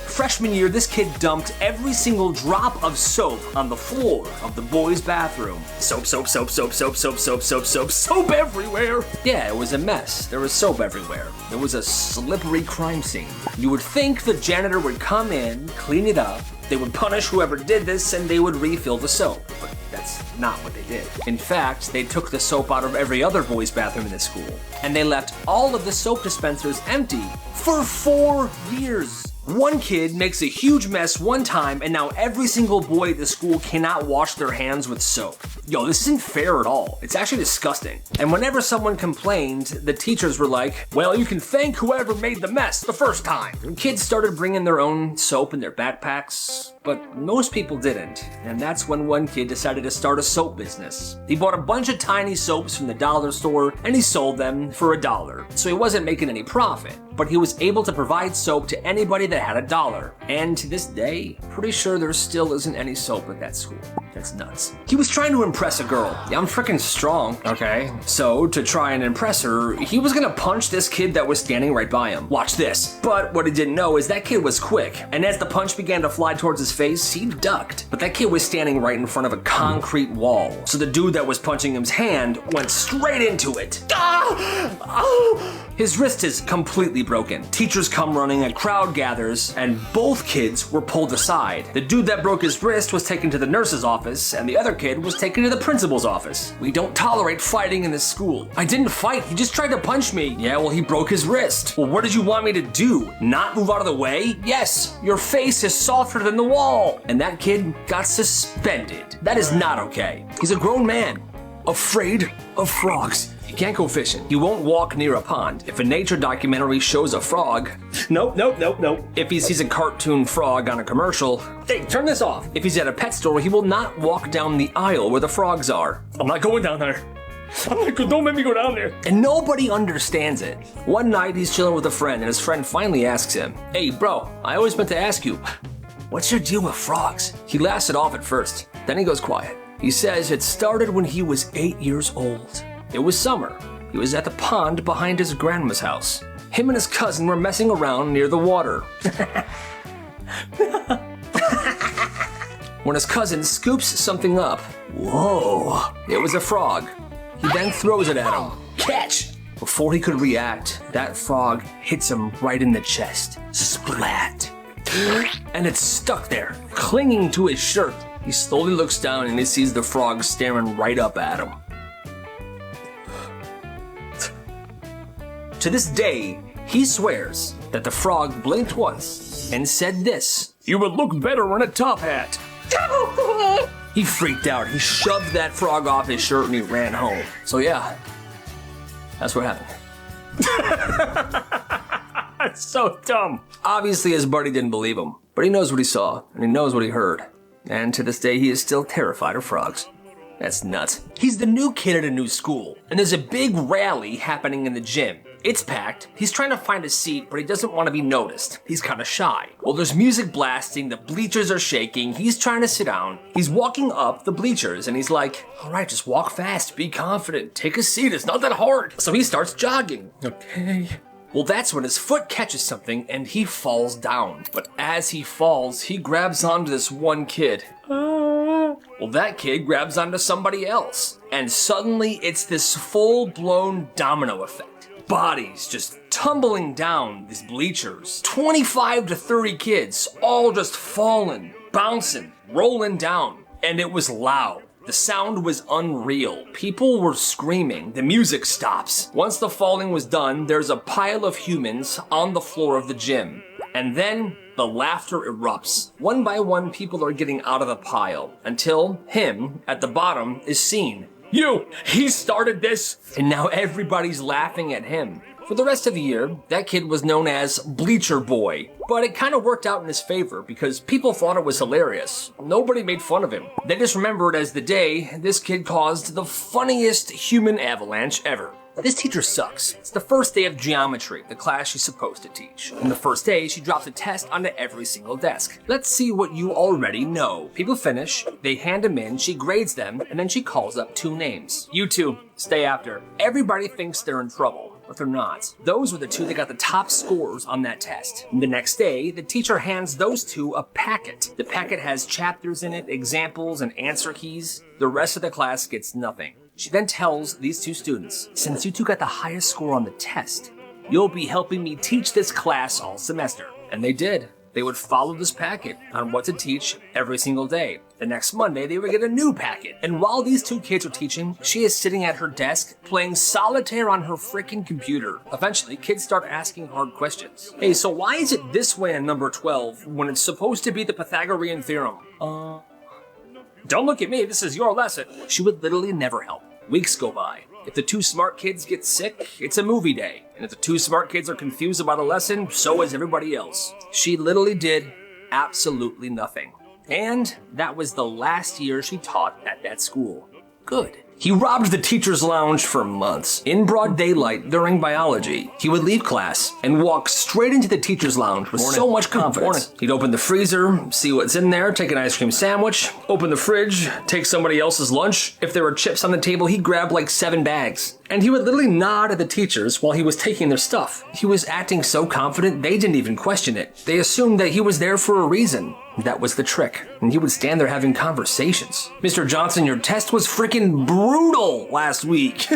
Freshman year, this kid dumped every single drop of soap on the floor of the boys' bathroom. Soap, soap, soap, soap, soap, soap, soap, soap, soap, soap everywhere. Yeah, it was a mess. There was soap everywhere. It was a slippery crime scene. You would think the janitor would come in, clean it up, they would punish whoever did this, and they would refill the soap. But that's not what they did. In fact, they took the soap out of every other boys' bathroom in the school, and they left all of the soap dispensers empty for 4 years. One kid makes a huge mess one time, and now every single boy at the school cannot wash their hands with soap. Yo, this isn't fair at all. It's actually disgusting. And whenever someone complained, the teachers were like, well, you can thank whoever made the mess the first time. And kids started bringing their own soap in their backpacks, but most people didn't. And that's when one kid decided to start a soap business. He bought a bunch of tiny soaps from the dollar store, and he sold them for $1. So he wasn't making any profit, but he was able to provide soap to anybody that had $1. And to this day, pretty sure there still isn't any soap at that school. That's nuts. He was trying to impress a girl. Yeah, I'm freaking strong. Okay. So to try and impress her, he was gonna punch this kid that was standing right by him. Watch this. But what he didn't know is that kid was quick. And as the punch began to fly towards his face, he ducked. But that kid was standing right in front of a concrete wall. So the dude that was punching him's hand went straight into it. Ah! Oh! His wrist is completely broken. Teachers come running, a crowd gathers, and both kids were pulled aside. The dude that broke his wrist was taken to the nurse's office, and the other kid was taken to the principal's office. We don't tolerate fighting in this school. I didn't fight, he just tried to punch me. Yeah, well, he broke his wrist. Well, what did you want me to do? Not move out of the way? Yes, your face is softer than the wall. And that kid got suspended. That is not okay. He's a grown man, afraid of frogs. You can't go fishing. You won't walk near a pond. If a nature documentary shows a frog, nope. If he sees a cartoon frog on a commercial, hey, turn this off. If he's at a pet store, he will not walk down the aisle where the frogs are. I'm not going down there. Don't make me go down there. And nobody understands it. One night, he's chilling with a friend, and his friend finally asks him, hey, bro, I always meant to ask you, what's your deal with frogs? He laughs it off at first, then he goes quiet. He says it started when he was 8 years old. It was summer. He was at the pond behind his grandma's house. Him and his cousin were messing around near the water. When his cousin scoops something up, whoa, it was a frog. He then throws it at him. Catch! Before he could react, that frog hits him right in the chest. Splat. And it's stuck there, clinging to his shirt. He slowly looks down and he sees the frog staring right up at him. To this day, he swears that the frog blinked once and said this, you would look better in a top hat. He freaked out. He shoved that frog off his shirt and he ran home. So yeah, that's what happened. That's so dumb. Obviously, his buddy didn't believe him. But he knows what he saw, and he knows what he heard. And to this day, he is still terrified of frogs. That's nuts. He's the new kid at a new school, and there's a big rally happening in the gym. It's packed. He's trying to find a seat, but he doesn't want to be noticed. He's kind of shy. Well, there's music blasting, the bleachers are shaking, he's trying to sit down. He's walking up the bleachers, and he's like, all right, just walk fast, be confident, take a seat, it's not that hard. So he starts jogging. Okay. Well, that's when his foot catches something and he falls down. But as he falls, he grabs onto this one kid. Well, that kid grabs onto somebody else. And suddenly it's this full-blown domino effect. Bodies just tumbling down these bleachers. 25 to 30 kids, all just falling, bouncing, rolling down. And it was loud. The sound was unreal. People were screaming. The music stops. Once the falling was done, there's a pile of humans on the floor of the gym. And then the laughter erupts. One by one, people are getting out of the pile until him at the bottom is seen. He started this! And now everybody's laughing at him. For the rest of the year, that kid was known as Bleacher Boy. But it kind of worked out in his favor because people thought it was hilarious. Nobody made fun of him. They just remember it as the day this kid caused the funniest human avalanche ever. This teacher sucks. It's the first day of geometry, the class she's supposed to teach. And the first day, she drops a test onto every single desk. Let's see what you already know. People finish, they hand them in, she grades them, and then she calls up 2 names. You two, stay after. Everybody thinks they're in trouble, but they're not. Those were the 2 that got the top scores on that test. And the next day, the teacher hands those 2 a packet. The packet has chapters in it, examples, and answer keys. The rest of the class gets nothing. She then tells these 2 students, since you 2 got the highest score on the test, you'll be helping me teach this class all semester. And they did. They would follow this packet on what to teach every single day. The next Monday, they would get a new packet. And while these 2 kids are teaching, she is sitting at her desk playing solitaire on her freaking computer. Eventually, kids start asking hard questions. Hey, so why is it this way in number 12 when it's supposed to be the Pythagorean theorem? Don't look at me, this is your lesson. She would literally never help. Weeks go by. If the 2 smart kids get sick, it's a movie day. And if the 2 smart kids are confused about a lesson, so is everybody else. She literally did absolutely nothing. And that was the last year she taught at that school. Good. He robbed the teacher's lounge for months. In broad daylight during biology, he would leave class and walk straight into the teacher's lounge with so much confidence. He'd open the freezer, see what's in there, take an ice cream sandwich, open the fridge, take somebody else's lunch. If there were chips on the table, he'd grab like 7 bags. And he would literally nod at the teachers while he was taking their stuff. He was acting so confident, they didn't even question it. They assumed that he was there for a reason. That was the trick. And he would stand there having conversations. Mr. Johnson, your test was freaking brutal last week.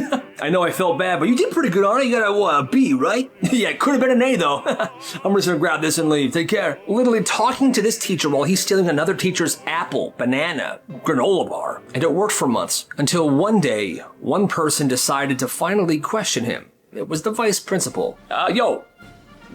I know I felt bad, but you did pretty good on it. You got a B, right? Yeah, it could have been an A, though. I'm just gonna grab this and leave. Take care. Literally talking to this teacher while he's stealing another teacher's apple, banana, granola bar. And it worked for months. Until one day, one person decided to finally question him. It was the vice principal. Yo,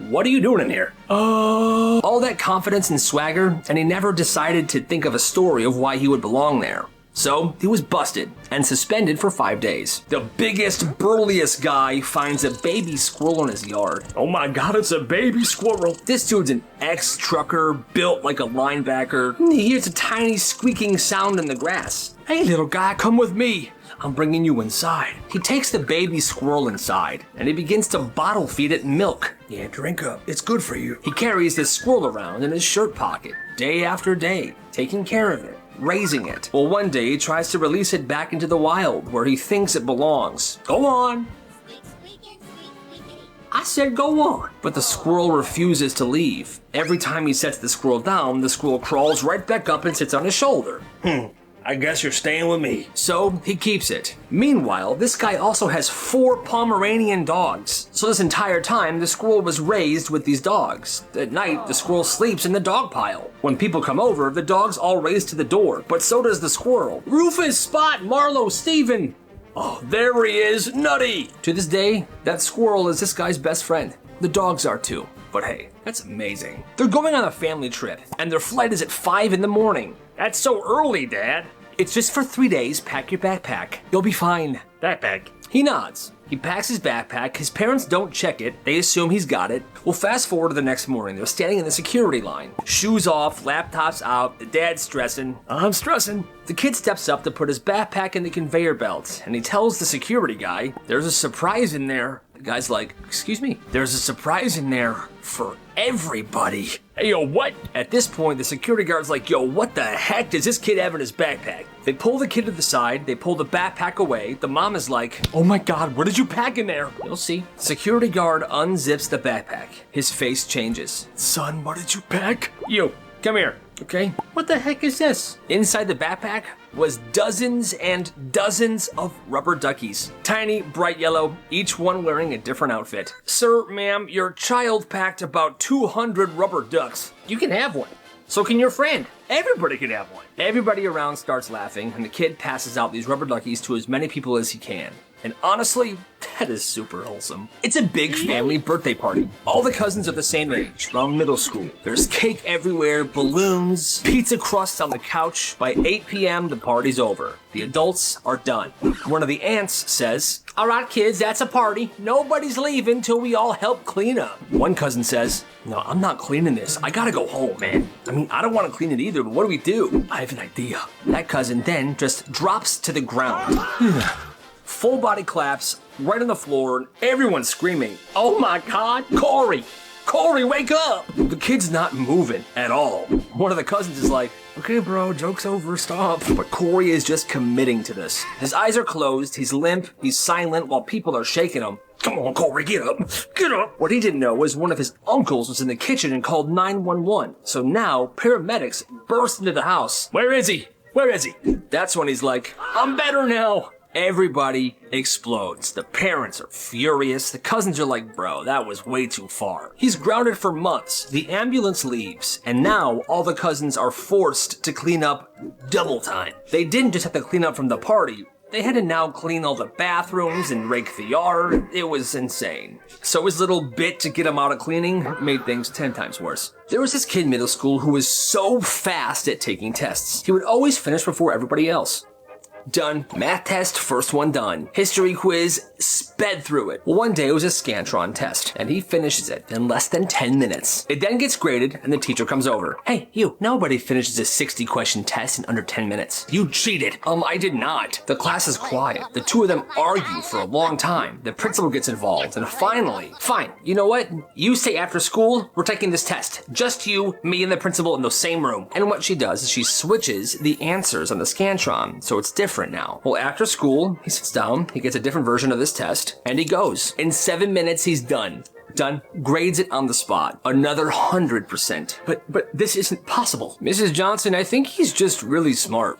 what are you doing in here? All that confidence and swagger, and he never decided to think of a story of why he would belong there. So, he was busted and suspended for 5 days. The biggest, burliest guy finds a baby squirrel in his yard. Oh my god, it's a baby squirrel. This dude's an ex-trucker, built like a linebacker. He hears a tiny squeaking sound in the grass. Hey little guy, come with me. I'm bringing you inside. He takes the baby squirrel inside, and he begins to bottle feed it milk. Yeah, drink up. It's good for you. He carries this squirrel around in his shirt pocket, day after day, taking care of it, raising it. Well, one day he tries to release it back into the wild, where he thinks it belongs. Go on. I said go on. But the squirrel refuses to leave. Every time he sets the squirrel down, the squirrel crawls right back up and sits on his shoulder. I guess you're staying with me. So he keeps it. Meanwhile, this guy also has 4 Pomeranian dogs. So this entire time, the squirrel was raised with these dogs. At night, the squirrel sleeps in the dog pile. When people come over, the dogs all race to the door, but so does the squirrel. Rufus, Spot, Marlowe, Steven. Oh, there he is, Nutty. To this day, that squirrel is this guy's best friend. The dogs are too. But hey, that's amazing. They're going on a family trip, and their flight is at 5 in the morning. That's so early, Dad. It's just for 3 days. Pack your backpack. You'll be fine. Backpack. He nods. He packs his backpack. His parents don't check it. They assume he's got it. Well, fast forward to the next morning. They're standing in the security line. Shoes off, laptops out. The dad's stressing. I'm stressing. The kid steps up to put his backpack in the conveyor belt, and he tells the security guy, there's a surprise in there. The guy's like, excuse me? There's a surprise in there for everybody. Hey, yo, what? At this point, the security guard's like, yo, what the heck does this kid have in his backpack? They pull the kid to the side, they pull the backpack away. The mom is like, oh my God, what did you pack in there? You'll see. Security guard unzips the backpack. His face changes. Son, what did you pack? You, come here. Okay. What the heck is this? Inside the backpack was dozens and dozens of rubber duckies. Tiny, bright yellow, each one wearing a different outfit. Sir, ma'am, your child packed about 200 rubber ducks. You can have one. So can your friend. Everybody can have one. Everybody around starts laughing, and the kid passes out these rubber duckies to as many people as he can. And honestly, that is super wholesome. It's a big family birthday party. All the cousins are the same age, around middle school. There's cake everywhere, balloons, pizza crusts on the couch. By 8 p.m., the party's over. The adults are done. One of the aunts says, all right, kids, that's a party. Nobody's leaving till we all help clean up. One cousin says, no, I'm not cleaning this. I gotta go home, man. I mean, I don't want to clean it either, but what do we do? I have an idea. That cousin then just drops to the ground. Full body collapse right on the floor, and everyone's screaming, oh my God, Corey! Corey, wake up! The kid's not moving at all. One of the cousins is like, okay, bro, joke's over, stop. But Corey is just committing to this. His eyes are closed, he's limp, he's silent while people are shaking him. Come on, Corey, get up. Get up. What he didn't know was one of his uncles was in the kitchen and called 911. So now, paramedics burst into the house. Where is he? Where is he? That's when he's like, I'm better now. Everybody explodes. The parents are furious. The cousins are like, bro, that was way too far. He's grounded for months. The ambulance leaves, and now all the cousins are forced to clean up double time. They didn't just have to clean up from the party. They had to now clean all the bathrooms and rake the yard. It was insane. So his little bit to get him out of cleaning made things 10 times worse. There was this kid in middle school who was so fast at taking tests. He would always finish before everybody else. Done. Math test, first one done. History quiz, sped through it. Well, one day it was a Scantron test, and he finishes it in less than 10 minutes. It then gets graded, and the teacher comes over. Hey, you, nobody finishes a 60-question test in under 10 minutes. You cheated. I did not. The class is quiet. The two of them argue for a long time. The principal gets involved, and finally, fine, you know what? You stay after school, we're taking this test. Just you, me, and the principal in the same room. And what she does is she switches the answers on the Scantron, so it's different now. Well, after school, he sits down, he gets a different version of this test, and he goes. In 7 minutes, he's done. Done. Grades it on the spot. Another 100%. But this isn't possible. Mrs. Johnson, I think he's just really smart.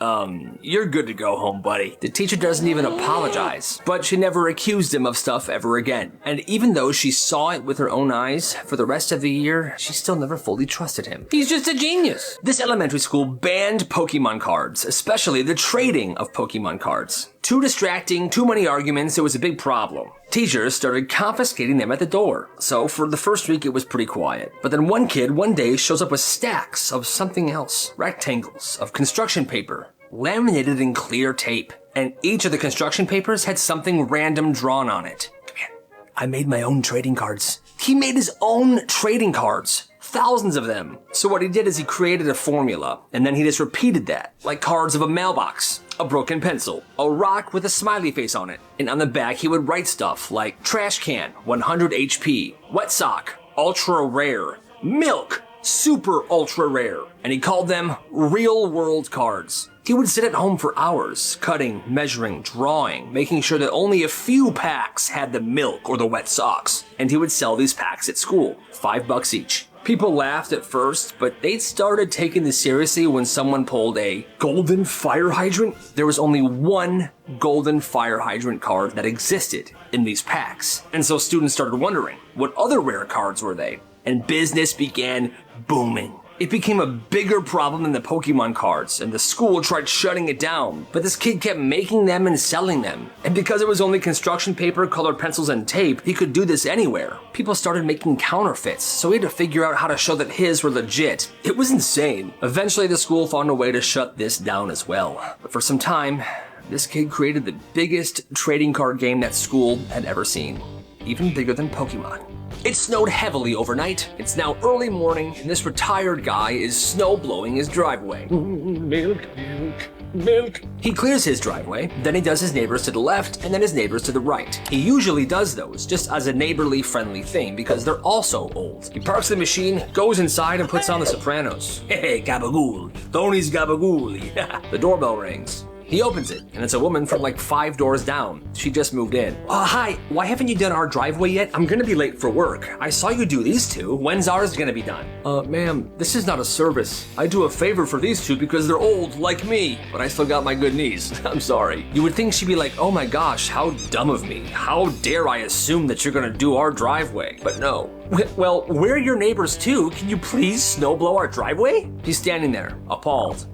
You're good to go home, buddy. The teacher doesn't even apologize, but she never accused him of stuff ever again. And even though she saw it with her own eyes for the rest of the year, she still never fully trusted him. He's just a genius. This elementary school banned Pokemon cards, especially the trading of Pokemon cards. Too distracting, too many arguments, it was a big problem. Teachers started confiscating them at the door. So for the first week, it was pretty quiet. But then one kid one day shows up with stacks of something else. Rectangles of construction paper, laminated in clear tape. And each of the construction papers had something random drawn on it. Come here. I made my own trading cards. He made his own trading cards. Thousands of them. So what he did is he created a formula, and then he just repeated that, like cards of a mailbox, a broken pencil, a rock with a smiley face on it. And on the back, he would write stuff like trash can, 100 HP, wet sock, ultra rare, milk, super ultra rare. And he called them real world cards. He would sit at home for hours, cutting, measuring, drawing, making sure that only a few packs had the milk or the wet socks. And he would sell these packs at school, $5 each. People laughed at first, but they started taking this seriously when someone pulled a golden fire hydrant. There was only one golden fire hydrant card that existed in these packs. And so students started wondering, what other rare cards were they? And business began booming. It became a bigger problem than the Pokemon cards, and the school tried shutting it down, but this kid kept making them and selling them. And because it was only construction paper, colored pencils, and tape, he could do this anywhere. People started making counterfeits, so he had to figure out how to show that his were legit. It was insane. Eventually, the school found a way to shut this down as well. But for some time, This kid created the biggest trading card game that school had ever seen. Even bigger than Pokemon. It snowed heavily overnight. It's now early morning, and this retired guy is snow blowing his driveway. Milk, milk, milk. He clears his driveway, then he does his neighbors to the left, and then his neighbors to the right. He usually does those, just as a neighborly friendly thing, because they're also old. He parks the machine, goes inside, and puts on The Sopranos. Hey, gabagool, Tony's gabagool. The doorbell rings. He opens it, and it's a woman from like 5 doors down. She just moved in. Hi, why haven't you done our driveway yet? I'm gonna be late for work. I saw you do these two. When's ours gonna be done? Ma'am, this is not a service. I do a favor for these two because they're old, like me, but I still got my good knees. I'm sorry. You would think she'd be like, oh my gosh, how dumb of me. How dare I assume that you're gonna do our driveway? But no. Well, we're your neighbors too. Can you please snow blow our driveway? He's standing there, appalled.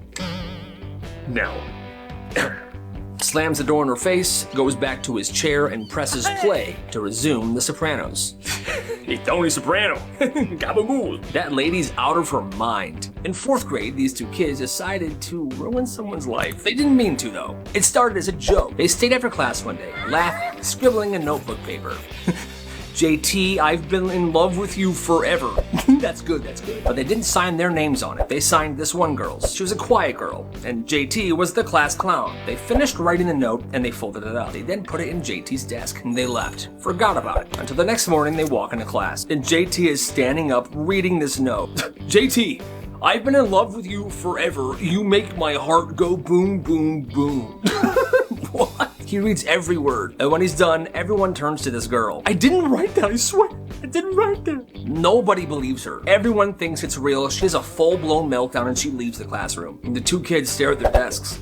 No. Slams the door in her face, goes back to his chair, and presses play to resume The Sopranos. It's Tony Soprano. Gabagool. That lady's out of her mind. In 4th grade, these two kids decided to ruin someone's life. They didn't mean to, though. It started as a joke. They stayed after class one day, laughing, scribbling in notebook paper. JT, I've been in love with you forever. That's good, that's good. But they didn't sign their names on it. They signed this one girl's. She was a quiet girl, and JT was the class clown. They finished writing the note, and they folded it up. They then put it in JT's desk, and they left. Forgot about it. Until the next morning, they walk into class, and JT is standing up, reading this note. JT, I've been in love with you forever. You make my heart go boom, boom, boom. What? He reads every word, and when he's done, everyone turns to this girl. I didn't write that, I swear. I didn't write that. Nobody believes her. Everyone thinks it's real. She has a full-blown meltdown, and she leaves the classroom. And the two kids stare at their desks.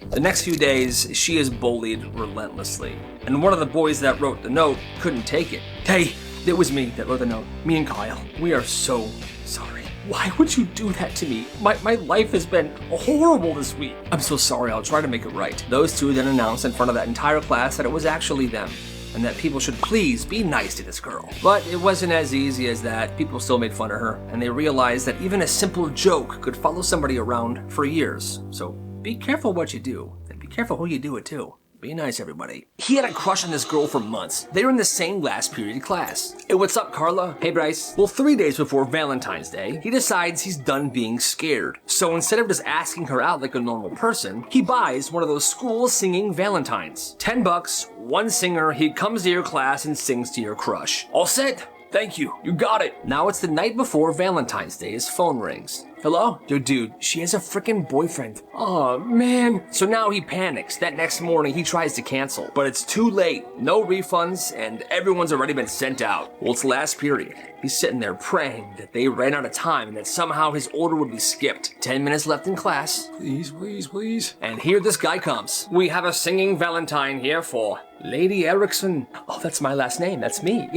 The next few days, she is bullied relentlessly. And one of the boys that wrote the note couldn't take it. Hey, it was me that wrote the note. Me and Kyle. We are so sorry. Why would you do that to me? My life has been horrible this week. I'm so sorry, I'll try to make it right. Those two then announced in front of that entire class that it was actually them, and that people should please be nice to this girl. But it wasn't as easy as that. People still made fun of her, and they realized that even a simple joke could follow somebody around for years. So be careful what you do, and be careful who you do it to. Be nice, everybody. He had a crush on this girl for months. They were in the same last period class. Hey, what's up, Carla? Hey, Bryce. Well, 3 days before Valentine's Day, he decides he's done being scared. So instead of just asking her out like a normal person, he buys one of those school singing Valentines. $10, one singer, he comes to your class and sings to your crush. All set? Thank you. You got it. Now it's the night before Valentine's Day. His phone rings. Hello? Yo, dude, she has a freaking boyfriend. Oh, man. So now he panics. That next morning, he tries to cancel. But it's too late. No refunds, and everyone's already been sent out. Well, it's last period. He's sitting there praying that they ran out of time and that somehow his order would be skipped. 10 minutes left in class. Please, please, please. And here this guy comes. We have a singing Valentine here for Lady Erickson. Oh, that's my last name. That's me.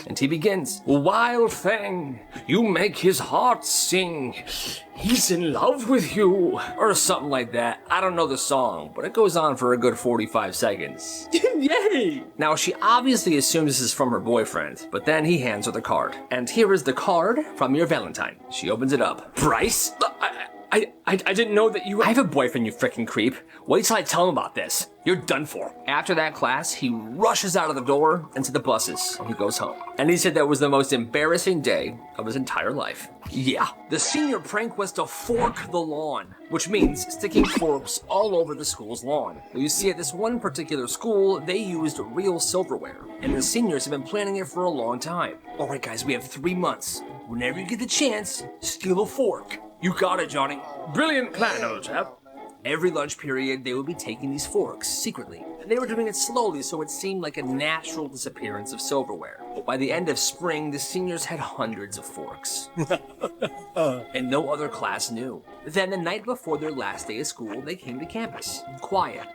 And he begins. Wild thing, you make his heart sing. He's in love with you. Or something like that. I don't know the song, but it goes on for a good 45 seconds. Yay! Now, she obviously assumes this is from her boyfriend, but then he hands her the card. And here is the card from your Valentine. She opens it up. Bryce? I didn't know that you... I have a boyfriend, you frickin' creep. Wait till I tell him about this. You're done for. After that class, he rushes out of the door into the buses, and he goes home. And he said that was the most embarrassing day of his entire life. Yeah. The senior prank was to fork the lawn, which means sticking forks all over the school's lawn. You see, at this one particular school, they used real silverware, and the seniors have been planning it for a long time. All right, guys, we have 3 months. Whenever you get the chance, steal a fork. You got it, Johnny. Brilliant plan, old chap. Every lunch period, they would be taking these forks secretly. And they were doing it slowly, so it seemed like a natural disappearance of silverware. But by the end of spring, the seniors had hundreds of forks. And no other class knew. Then the night before their last day of school, they came to campus, quiet.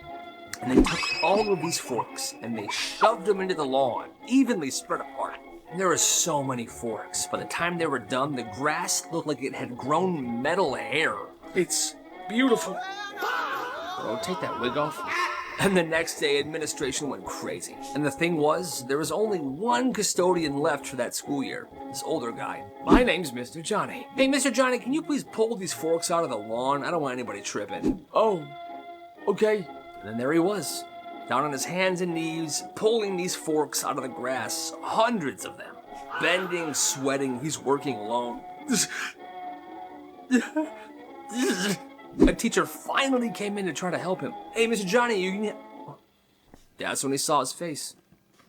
And they took all of these forks, and they shoved them into the lawn, evenly spread apart. There were so many forks. By the time they were done, the grass looked like it had grown metal hair. It's beautiful. Bro, take that wig off. And the next day, administration went crazy. And the thing was, there was only one custodian left for that school year. This older guy. My name's Mr. Johnny. Hey, Mr. Johnny, can you please pull these forks out of the lawn? I don't want anybody tripping. Oh, okay. And then there he was, down on his hands and knees, pulling these forks out of the grass, hundreds of them. Bending, sweating, he's working alone. A teacher finally came in to try to help him. Hey, Mr. Johnny, you can... That's when he saw his face.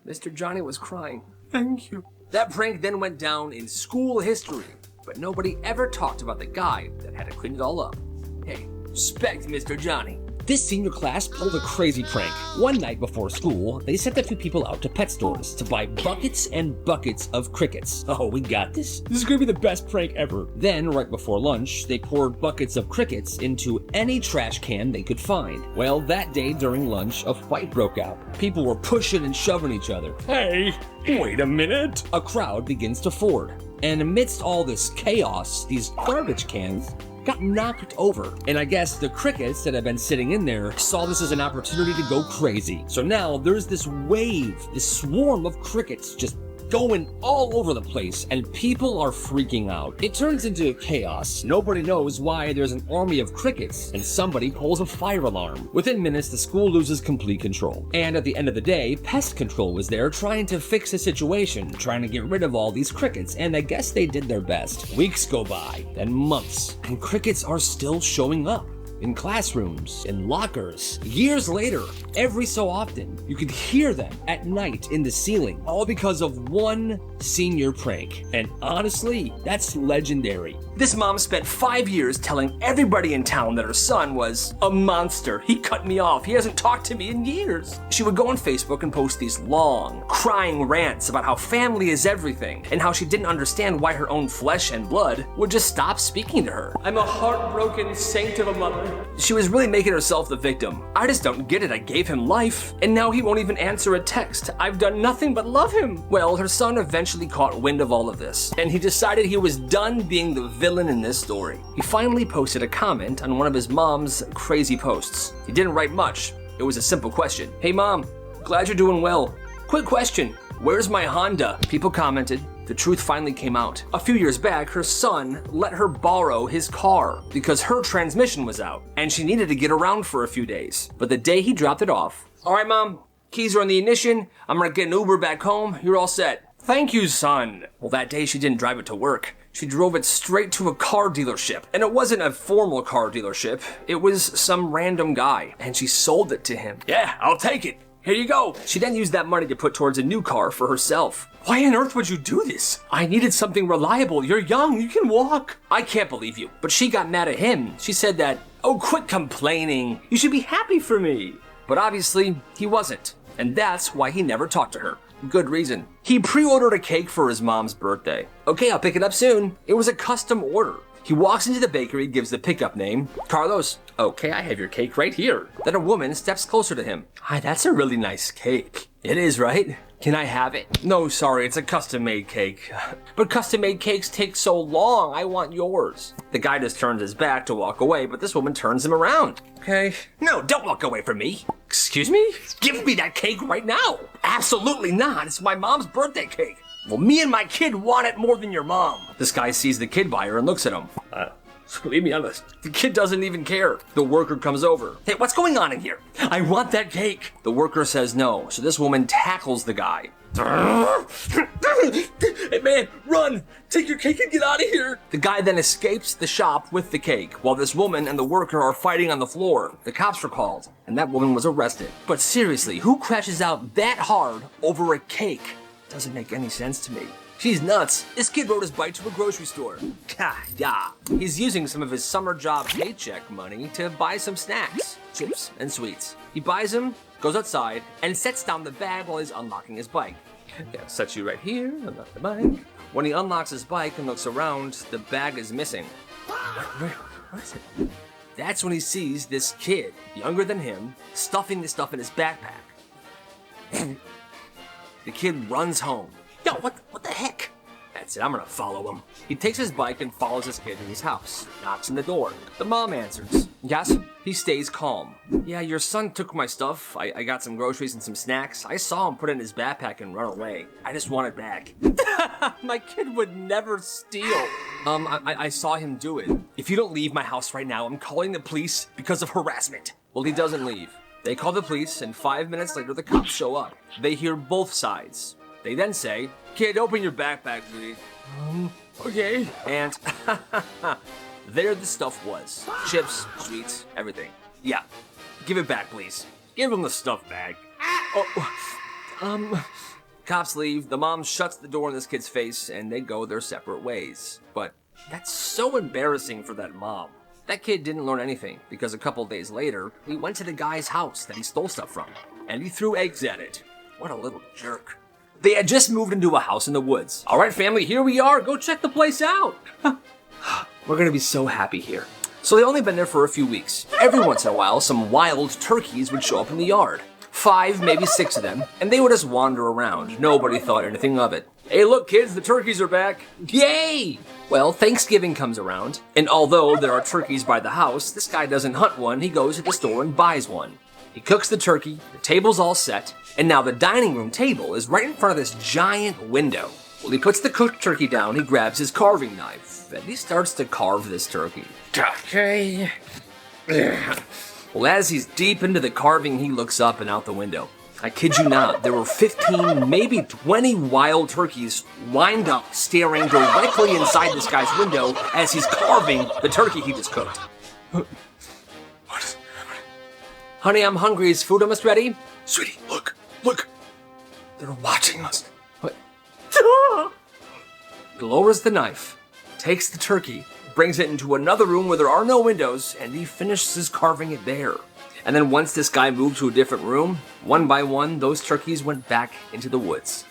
Mr. Johnny was crying. Thank you. That prank then went down in school history, but nobody ever talked about the guy that had to clean it all up. Hey, respect Mr. Johnny. This senior class pulled a crazy prank. One night before school, they sent a few people out to pet stores to buy buckets and buckets of crickets. Oh, we got this. This is gonna be the best prank ever. Then, right before lunch, they poured buckets of crickets into any trash can they could find. Well, that day during lunch, a fight broke out. People were pushing and shoving each other. Hey, wait a minute. A crowd begins to form. And amidst all this chaos, these garbage cans got knocked over. And I guess the crickets that have been sitting in there saw this as an opportunity to go crazy. So now there's this wave, this swarm of crickets just going all over the place, and people are freaking out. It turns into chaos. Nobody knows why there's an army of crickets, and somebody pulls a fire alarm. Within minutes, the school loses complete control. And at the end of the day, pest control was there trying to fix the situation, trying to get rid of all these crickets, and I guess they did their best. Weeks go by, then months, and crickets are still showing up. In classrooms, in lockers. Years later, every so often, you could hear them at night in the ceiling, all because of one senior prank. And honestly, that's legendary. This mom spent 5 years telling everybody in town that her son was a monster. He cut me off. He hasn't talked to me in years. She would go on Facebook and post these long, crying rants about how family is everything and how she didn't understand why her own flesh and blood would just stop speaking to her. I'm a heartbroken saint of a mother. She was really making herself the victim. I just don't get it. I gave him life, and now he won't even answer a text. I've done nothing but love him. Well, her son eventually caught wind of all of this, and he decided he was done being the villain in this story. He finally posted a comment on one of his mom's crazy posts. He didn't write much. It was a simple question. Hey mom, glad you're doing well. Quick question, where's my Honda? People commented. The truth finally came out. A few years back, her son let her borrow his car because her transmission was out and she needed to get around for a few days. But the day he dropped it off, all right, mom, keys are on the ignition. I'm gonna get an Uber back home. You're all set. Thank you, son. Well, that day she didn't drive it to work. She drove it straight to a car dealership. And it wasn't a formal car dealership. It was some random guy and she sold it to him. Yeah, I'll take it. Here you go. She then used that money to put towards a new car for herself. Why on earth would you do this? I needed something reliable. You're young, you can walk. I can't believe you. But she got mad at him. She said that, oh, quit complaining. You should be happy for me. But obviously, he wasn't. And that's why he never talked to her. Good reason. He pre-ordered a cake for his mom's birthday. Okay, I'll pick it up soon. It was a custom order. He walks into the bakery, gives the pickup name, Carlos. Okay, I have your cake right here. Then a woman steps closer to him. Hi, that's a really nice cake. It is, right? Can I have it? No, sorry, it's a custom-made cake. But custom-made cakes take so long, I want yours. The guy just turns his back to walk away, but this woman turns him around. Okay. No, don't walk away from me. Excuse me? Give me that cake right now. Absolutely not, it's my mom's birthday cake. Well, me and my kid want it more than your mom. This guy sees the kid buyer and looks at him. Leave me honest. The kid doesn't even care. The worker comes over. Hey, what's going on in here? I want that cake. The worker says no, so this woman tackles the guy. Hey man, run! Take your cake and get out of here! The guy then escapes the shop with the cake, while this woman and the worker are fighting on the floor. The cops were called, and that woman was arrested. But seriously, who crashes out that hard over a cake? Doesn't make any sense to me. She's nuts. This kid rode his bike to a grocery store. Yeah. He's using some of his summer job paycheck money to buy some snacks, chips, and sweets. He buys them, goes outside, and sets down the bag while he's unlocking his bike. Yeah, set you right here, unlock the bike. When he unlocks his bike and looks around, the bag is missing. What is it? That's when he sees this kid, younger than him, stuffing the stuff in his backpack. The kid runs home. Yo, what the heck? That's it, I'm gonna follow him. He takes his bike and follows his kid to his house. Knocks on the door. The mom answers. Yes? He stays calm. Yeah, your son took my stuff. I got some groceries and some snacks. I saw him put it in his backpack and run away. I just want it back. My kid would never steal. I saw him do it. If you don't leave my house right now, I'm calling the police because of harassment. Well, he doesn't leave. They call the police, and 5 minutes later, the cops show up. They hear both sides. They then say, "Kid, open your backpack, please." Okay. And there the stuff was. Chips, sweets, everything. Yeah. Give it back, please. Give him the stuff back. Cops leave, the mom shuts the door in this kid's face, and they go their separate ways. But that's so embarrassing for that mom. That kid didn't learn anything, because a couple days later, he went to the guy's house that he stole stuff from, and he threw eggs at it. What a little jerk. They had just moved into a house in the woods. All right, family, here we are. Go check the place out. We're gonna be so happy here. So they only been there for a few weeks. Every once in a while, some wild turkeys would show up in the yard. 5, maybe 6 of them, and they would just wander around. Nobody thought anything of it. Hey, look, kids, the turkeys are back. Yay! Well, Thanksgiving comes around, and although there are turkeys by the house, this guy doesn't hunt one, he goes to the store and buys one. He cooks the turkey, the table's all set, and now the dining room table is right in front of this giant window. Well, he puts the cooked turkey down, he grabs his carving knife, and he starts to carve this turkey. Okay. Well, as he's deep into the carving, he looks up and out the window. I kid you not, there were 15, maybe 20 wild turkeys lined up, staring directly inside this guy's window as he's carving the turkey he just cooked. What is happening? Honey, I'm hungry. Is food almost ready? Sweetie, look. They're watching us. What? He lowers the knife, takes the turkey, brings it into another room where there are no windows, and he finishes carving it there. And then once this guy moved to a different room, one by one, those turkeys went back into the woods.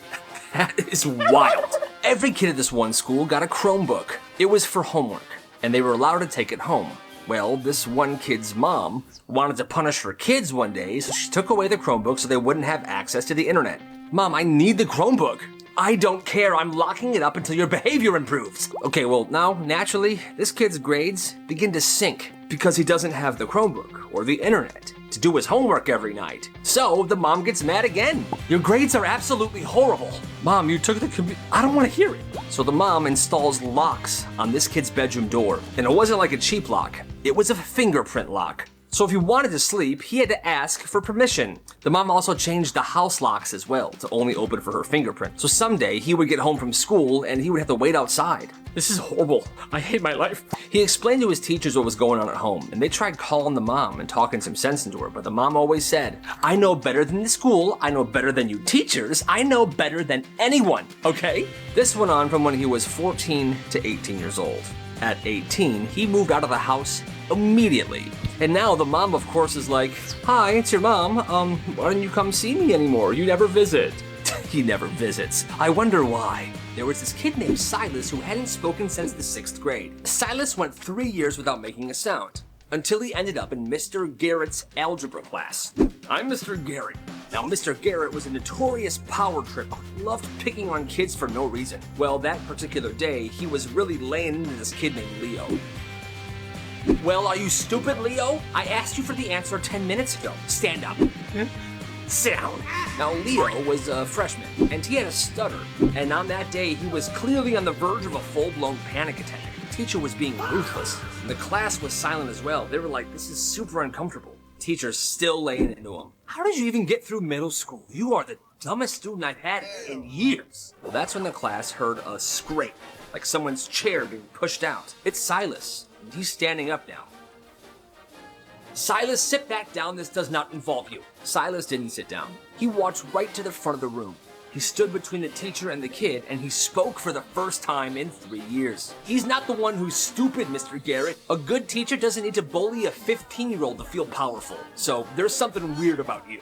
That is wild. Every kid at this one school got a Chromebook. It was for homework, and they were allowed to take it home. Well, this one kid's mom wanted to punish her kids one day, so she took away the Chromebook so they wouldn't have access to the internet. Mom, I need the Chromebook. I don't care, I'm locking it up until your behavior improves. Okay, well now, naturally, this kid's grades begin to sink because he doesn't have the Chromebook or the internet to do his homework every night. So the mom gets mad again. Your grades are absolutely horrible. Mom, you took the I don't want to hear it. So the mom installs locks on this kid's bedroom door. And it wasn't like a cheap lock, it was a fingerprint lock. So if he wanted to sleep, he had to ask for permission. The mom also changed the house locks as well to only open for her fingerprint. So someday he would get home from school and he would have to wait outside. This is horrible. I hate my life. He explained to his teachers what was going on at home, and they tried calling the mom and talking some sense into her, but the mom always said, "I know better than the school, I know better than you teachers, I know better than anyone," okay? This went on from when he was 14 to 18 years old. At 18, he moved out of the house immediately. And now the mom, of course, is like, "Hi, it's your mom. Why don't you come see me anymore? You never visit." He never visits. I wonder why. There was this kid named Silas who hadn't spoken since the 6th grade. Silas went 3 years without making a sound, until he ended up in Mr. Garrett's algebra class. I'm Mr. Garrett. Now, Mr. Garrett was a notorious power trip, loved picking on kids for no reason. Well, that particular day, he was really laying into this kid named Leo. Well, are you stupid, Leo? I asked you for the answer 10 minutes ago. Stand up. Sit down. Now, Leo was a freshman, and he had a stutter. And on that day, he was clearly on the verge of a full-blown panic attack. The teacher was being ruthless, and the class was silent as well. They were like, "This is super uncomfortable." Teacher's still laying into him. "How did you even get through middle school? You are the dumbest student I've had in years." Well, that's when the class heard a scrape, like someone's chair being pushed out. It's Silas, and he's standing up now. "Silas, sit back down. This does not involve you." Silas didn't sit down. He walked right to the front of the room. He stood between the teacher and the kid, and he spoke for the first time in 3 years. "He's not the one who's stupid, Mr. Garrett. A good teacher doesn't need to bully a 15-year-old to feel powerful. So there's something weird about you."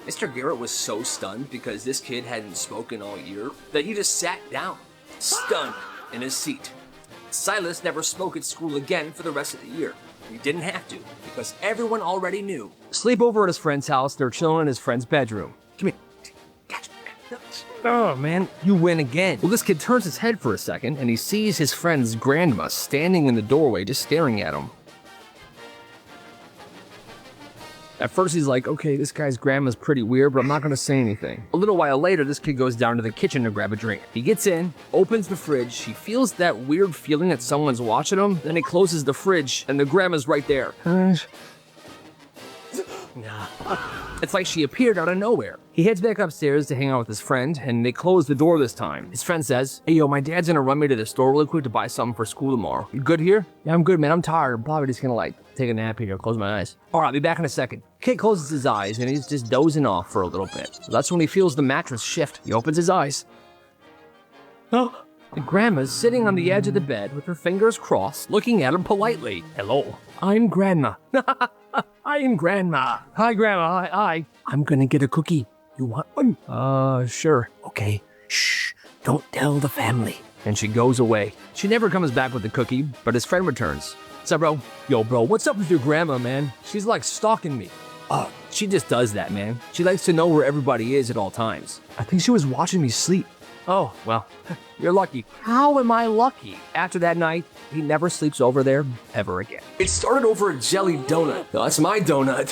Mr. Garrett was so stunned because this kid hadn't spoken all year that he just sat down, stunned in his seat. Silas never spoke at school again for the rest of the year. He didn't have to, because everyone already knew. Sleep over at his friend's house, they're chilling in his friend's bedroom. Come here. Catch me. Oh, man, you win again. Well, this kid turns his head for a second, and he sees his friend's grandma standing in the doorway just staring at him. At first, he's like, okay, this guy's grandma's pretty weird, but I'm not gonna say anything. A little while later, this kid goes down to the kitchen to grab a drink. He gets in, opens the fridge, he feels that weird feeling that someone's watching him, then he closes the fridge, and the grandma's right there. Nah. It's like she appeared out of nowhere. He heads back upstairs to hang out with his friend, and they close the door this time. His friend says, "Hey, yo, my dad's gonna run me to the store really quick to buy something for school tomorrow. You good here?" "Yeah, I'm good, man. I'm tired. I'm probably just gonna, take a nap here. Close my eyes." "All right, I'll be back in a second." Kid closes his eyes, and he's just dozing off for a little bit. So that's when he feels the mattress shift. He opens his eyes. Oh. And Grandma's sitting on the edge of the bed with her fingers crossed, looking at him politely. "Hello, I'm Grandma." "I am Grandma." "Hi, Grandma. Hi. I'm gonna get a cookie. You want one?" Sure." "Okay. Shh. Don't tell the family." And she goes away. She never comes back with the cookie, but his friend returns. "What's up, bro?" "Yo, bro, what's up with your grandma, man? She's like stalking me." She just does that, man. She likes to know where everybody is at all times. I think she was watching me sleep." "Oh, well, you're lucky." "How am I lucky?" After that night, he never sleeps over there ever again. It started over a jelly donut. "Oh, that's my donut."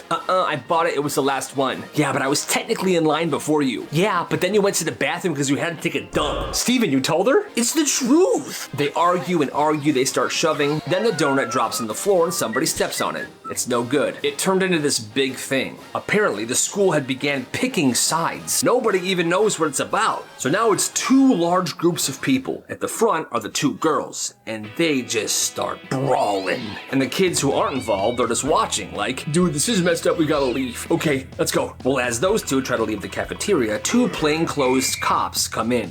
I bought it. It was the last one." "Yeah, but I was technically in line before you." "Yeah, but then you went to the bathroom because you had to take a dump." "Steven, you told her?" "It's the truth." They argue and argue. They start shoving. Then the donut drops on the floor and somebody steps on it. It's no good. It turned into this big thing. Apparently, the school had began picking sides. Nobody even knows what it's about. So now it's two large groups of people. At the front are the two girls, and they just start brawling. And the kids who aren't involved are just watching, like, "Dude, this is messed up, we gotta leave." "Okay, let's go." Well, as those two try to leave the cafeteria, two plainclothes cops come in.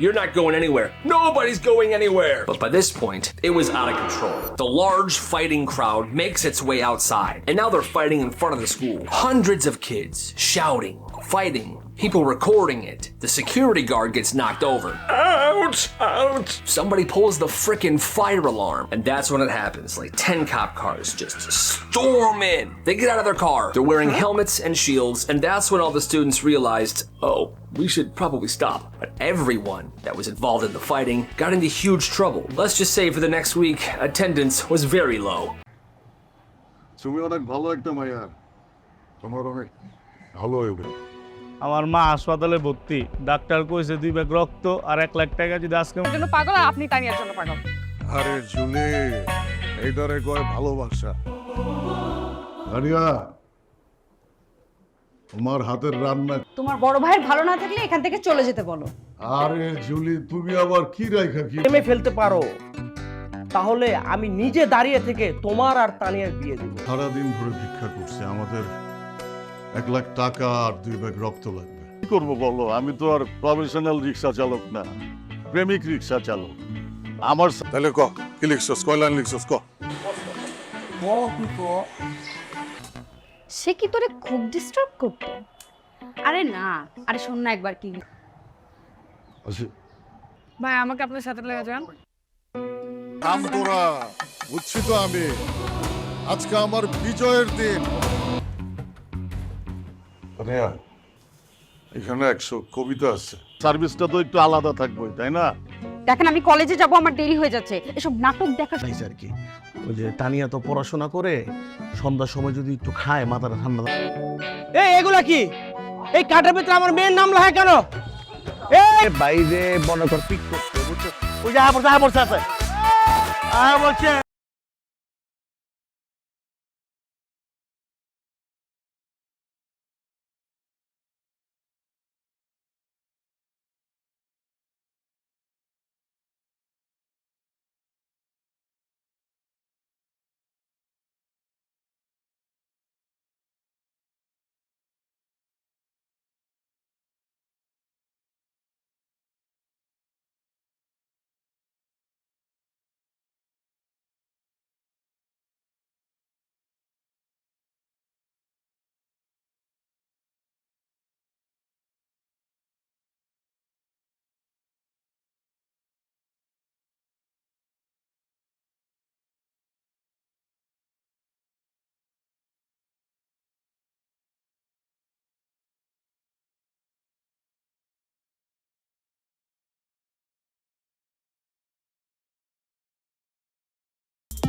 You're not going anywhere." "Nobody's going anywhere." But by this point, it was out of control. The large fighting crowd makes its way outside, and now they're fighting in front of the school. Hundreds of kids shouting, fighting, people recording it. The security guard gets knocked over. "Ouch! Ouch!" Somebody pulls the frickin' fire alarm, and that's when it happens. 10 cop cars just storm in. They get out of their car. They're wearing helmets and shields, and that's when all the students realized, oh, we should probably stop. But everyone that was involved in the fighting got into huge trouble. Let's just say for the next week, attendance was very low. তুমি অনেক ভালো একটা মাইয়া, তোমার অনেক ভালো হইবে। আমার মা হাসপাতালে ভর্তি, ডাক্তার কইছে 2 ব্যাগ রক্ত আর 1 লাখ টাকা যদি আজকে জন্য পাগল আর আপনি তানিয়ার জন্য পাগল। আরে জুলি, এইটারে কয় ভালোবাসা। আরিয়া, তোমার হাতের রান্না। তোমার বড় ভাইয়ের ভালো না থাকলে এখান থেকে চলে যেতে বলো। আরে জুলি, তুমি আবার কি রাইখা কি নেমে ফেলতে পারো, তাহলে আমি নিজে দাঁড়িয়ে থেকে তোমার আর তানিয়ার বিয়ে দেব। সারাদিন ধরে ভিক্ষা করছে, আমাদের 1 লাখ টাকা আর 2 ব্যাগ রক্ত লাগবে। কি করবো বলো, আমি তো আর প্রফেশনাল রিক্সা চালক না, প্রেমিক রিক্সা চালক। আমার তাহলে ক কি লিখছস, কয় লাইন লিখছস ক। সে কি তোরে খুব ডিস্টার্ব করতো? আরে না, আরে শোন না একবার কি। আচ্ছা ভাই আমাকে আপনার সাথে লেগে যান। কাম তোরা, বুঝছি তো আমি, আজকে আমার বিজয়ের দিন। এখানে 100 কবিতা আছে, সার্ভিসটা তো একটু আলাদা থাকবে, তাই না? দেখেন আমি কলেজে যাব, আমার দেরি হয়ে যাচ্ছে, এসব নাটক দেখা চাইছে আর কি। ওই যে তানিয়া তো পড়াশোনা করে সন্ধ্যার সময় যদি একটু খায় মাথাটা ঠান্ডা। এই এগুলা কি? এই কার্ডের ভিতরে আমার মেয়ের নাম লেখা কেন? এই বাইরে মনে কর পিক করতে, বুঝছো? ওই যে পড়ছে আছে। বলছে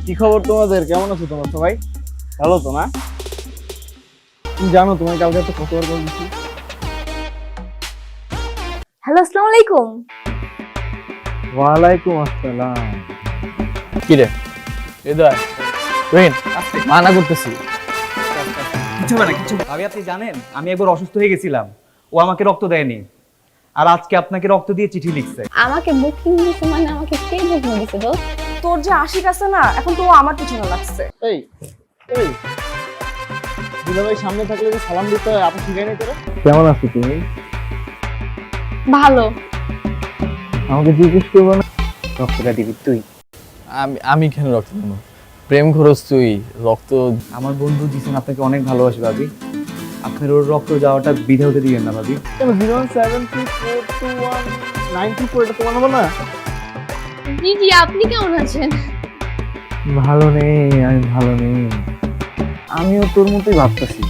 কি খবর তোমাদের, কেমন আছো তোমরা সবাই? ভালো তো না? তুমি জানো তোমায় কালকে একটা খবর বলছি। হ্যালো, আসসালামু আলাইকুম। ওয়ালাইকুম আসসালাম। কি রে হৃদয়, তুহিন মানা করতেছি, কিছু হবে না, কিছু ভাবি আপনি জানেন আমি একবার অসুস্থ হয়ে গেছিলাম, ও আমাকে রক্ত দেয়নি, আর আজকে আপনাকে রক্ত দিয়ে চিঠি লিখছে। আমাকে বুকিং দিছে মানে আমাকে কে বুকিং দিছে দোস্ত? তোর যে আশিক আছে না, এখন তো ও আমার পিছনে লাগছে। এই এই দুলাভাই সামনে থাকলে যে সালাম দিতে হয়, আপনি শিখাই নাই তোরা? কেমন আছো তুমি? ভালো। আমাকে জিজ্ঞেস করবো না রক্তটা দিবি তুই? আমি কেন রক্ত দেবো? প্রেম খরচ তুই, রক্ত আমার বন্ধু দিছেন আপনাকে অনেক ভালোবাসি ভাবি, আপনার ওর রক্ত যাওয়াটা বিধে হতে দিবেন না ভাবি। 073421934 এটা তোমার নাম্বার না? জি জি, আপনি কেমন আছেন? ভালো নেই, আমি ভালো নেই। আমিও তোর মতোই ভাবতেছি,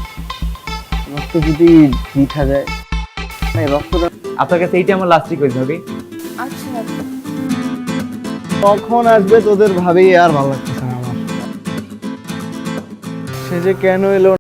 রক্ত যদি মিঠা যায়, তাই রক্তটা আপনার কাছে এইটা আমার লাস্ট রিকোয়েস্ট ভাবি। আচ্ছা কখন আসবে তোদের ভাবি? আর ভালো লাগতেছে না আমার, সে যে কেন এলো।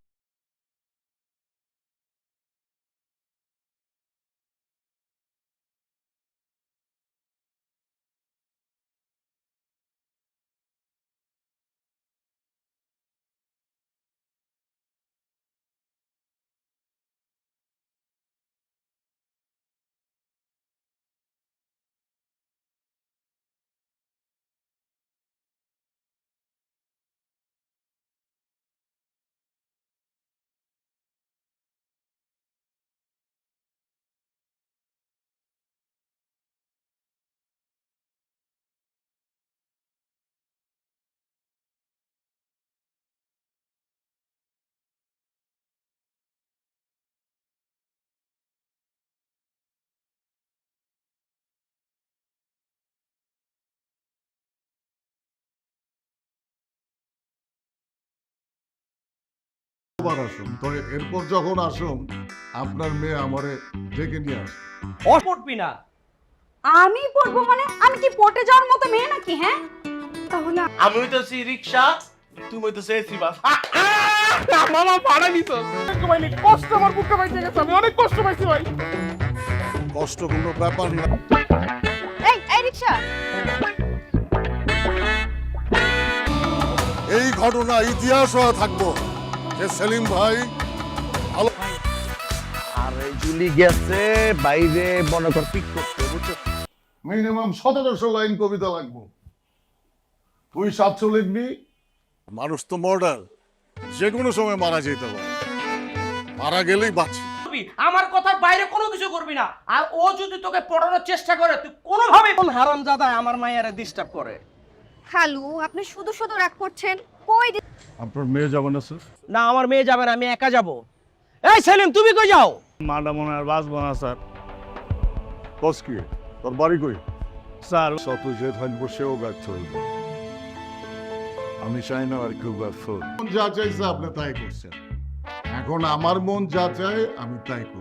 আবার আসুন, তো এরপর যখন আসুন আপনার মেয়ে আমারে ডেকে নিয়ে আসে। পড়বি না। আমি পড়বো মানে আমি কি পটে যাওয়ার মতো মেয়ে নাকি? হ্যাঁ, তাহলে আমি হইতেছি রিক্সা, তুমি হইতেছে এসি বাস। মামা ভাড়া নিত কষ্ট, আমার বুকে পাইতে গেছে, আমি অনেক কষ্ট পাইছি ভাই। কষ্ট কোনো ব্যাপার না। এই রিকশা, এই ঘটনা ইতিহাস হয়ে থাকবো যে সেলিম ভাই আরে জুলি গেছে বাইরে মনে কর পিক করতে, বুঝছো? মিনিমাম 1700 লাইন কবিতা লাগবো। তুই 700 লিখবি। মানুষ তো মর্ডার, যে কোনো সময় মারা যেতে পারে, মারা গেলেই বাঁচি। আমার কথার বাইরে কোনো কিছু করবি না, আর ও যদি তোকে পড়ানোর চেষ্টা করে তুই কোনোভাবে হারামজাদা আমার মায়েরা ডিস্টার্ব করে। হ্যালো, আপনি শুধু শুধু রাগ করছেন। কই আপনার মেয়ে যাবে না স্যার? না, আমার মেয়ে যাবে না, আমি একা যাব। এই সেলিম, তুমি কই যাও? মাডা মনে আর বাঁচবো না স্যার। কস কি তোর বাড়ি কই? স্যার শত যে থাকবো সেও ব্যর্থ হইব। আমি চাই না আর কেউ ব্যর্থ। যা চাইছে আপনি তাই করছেন, এখন আমার মন যা চায় আমি তাই করি।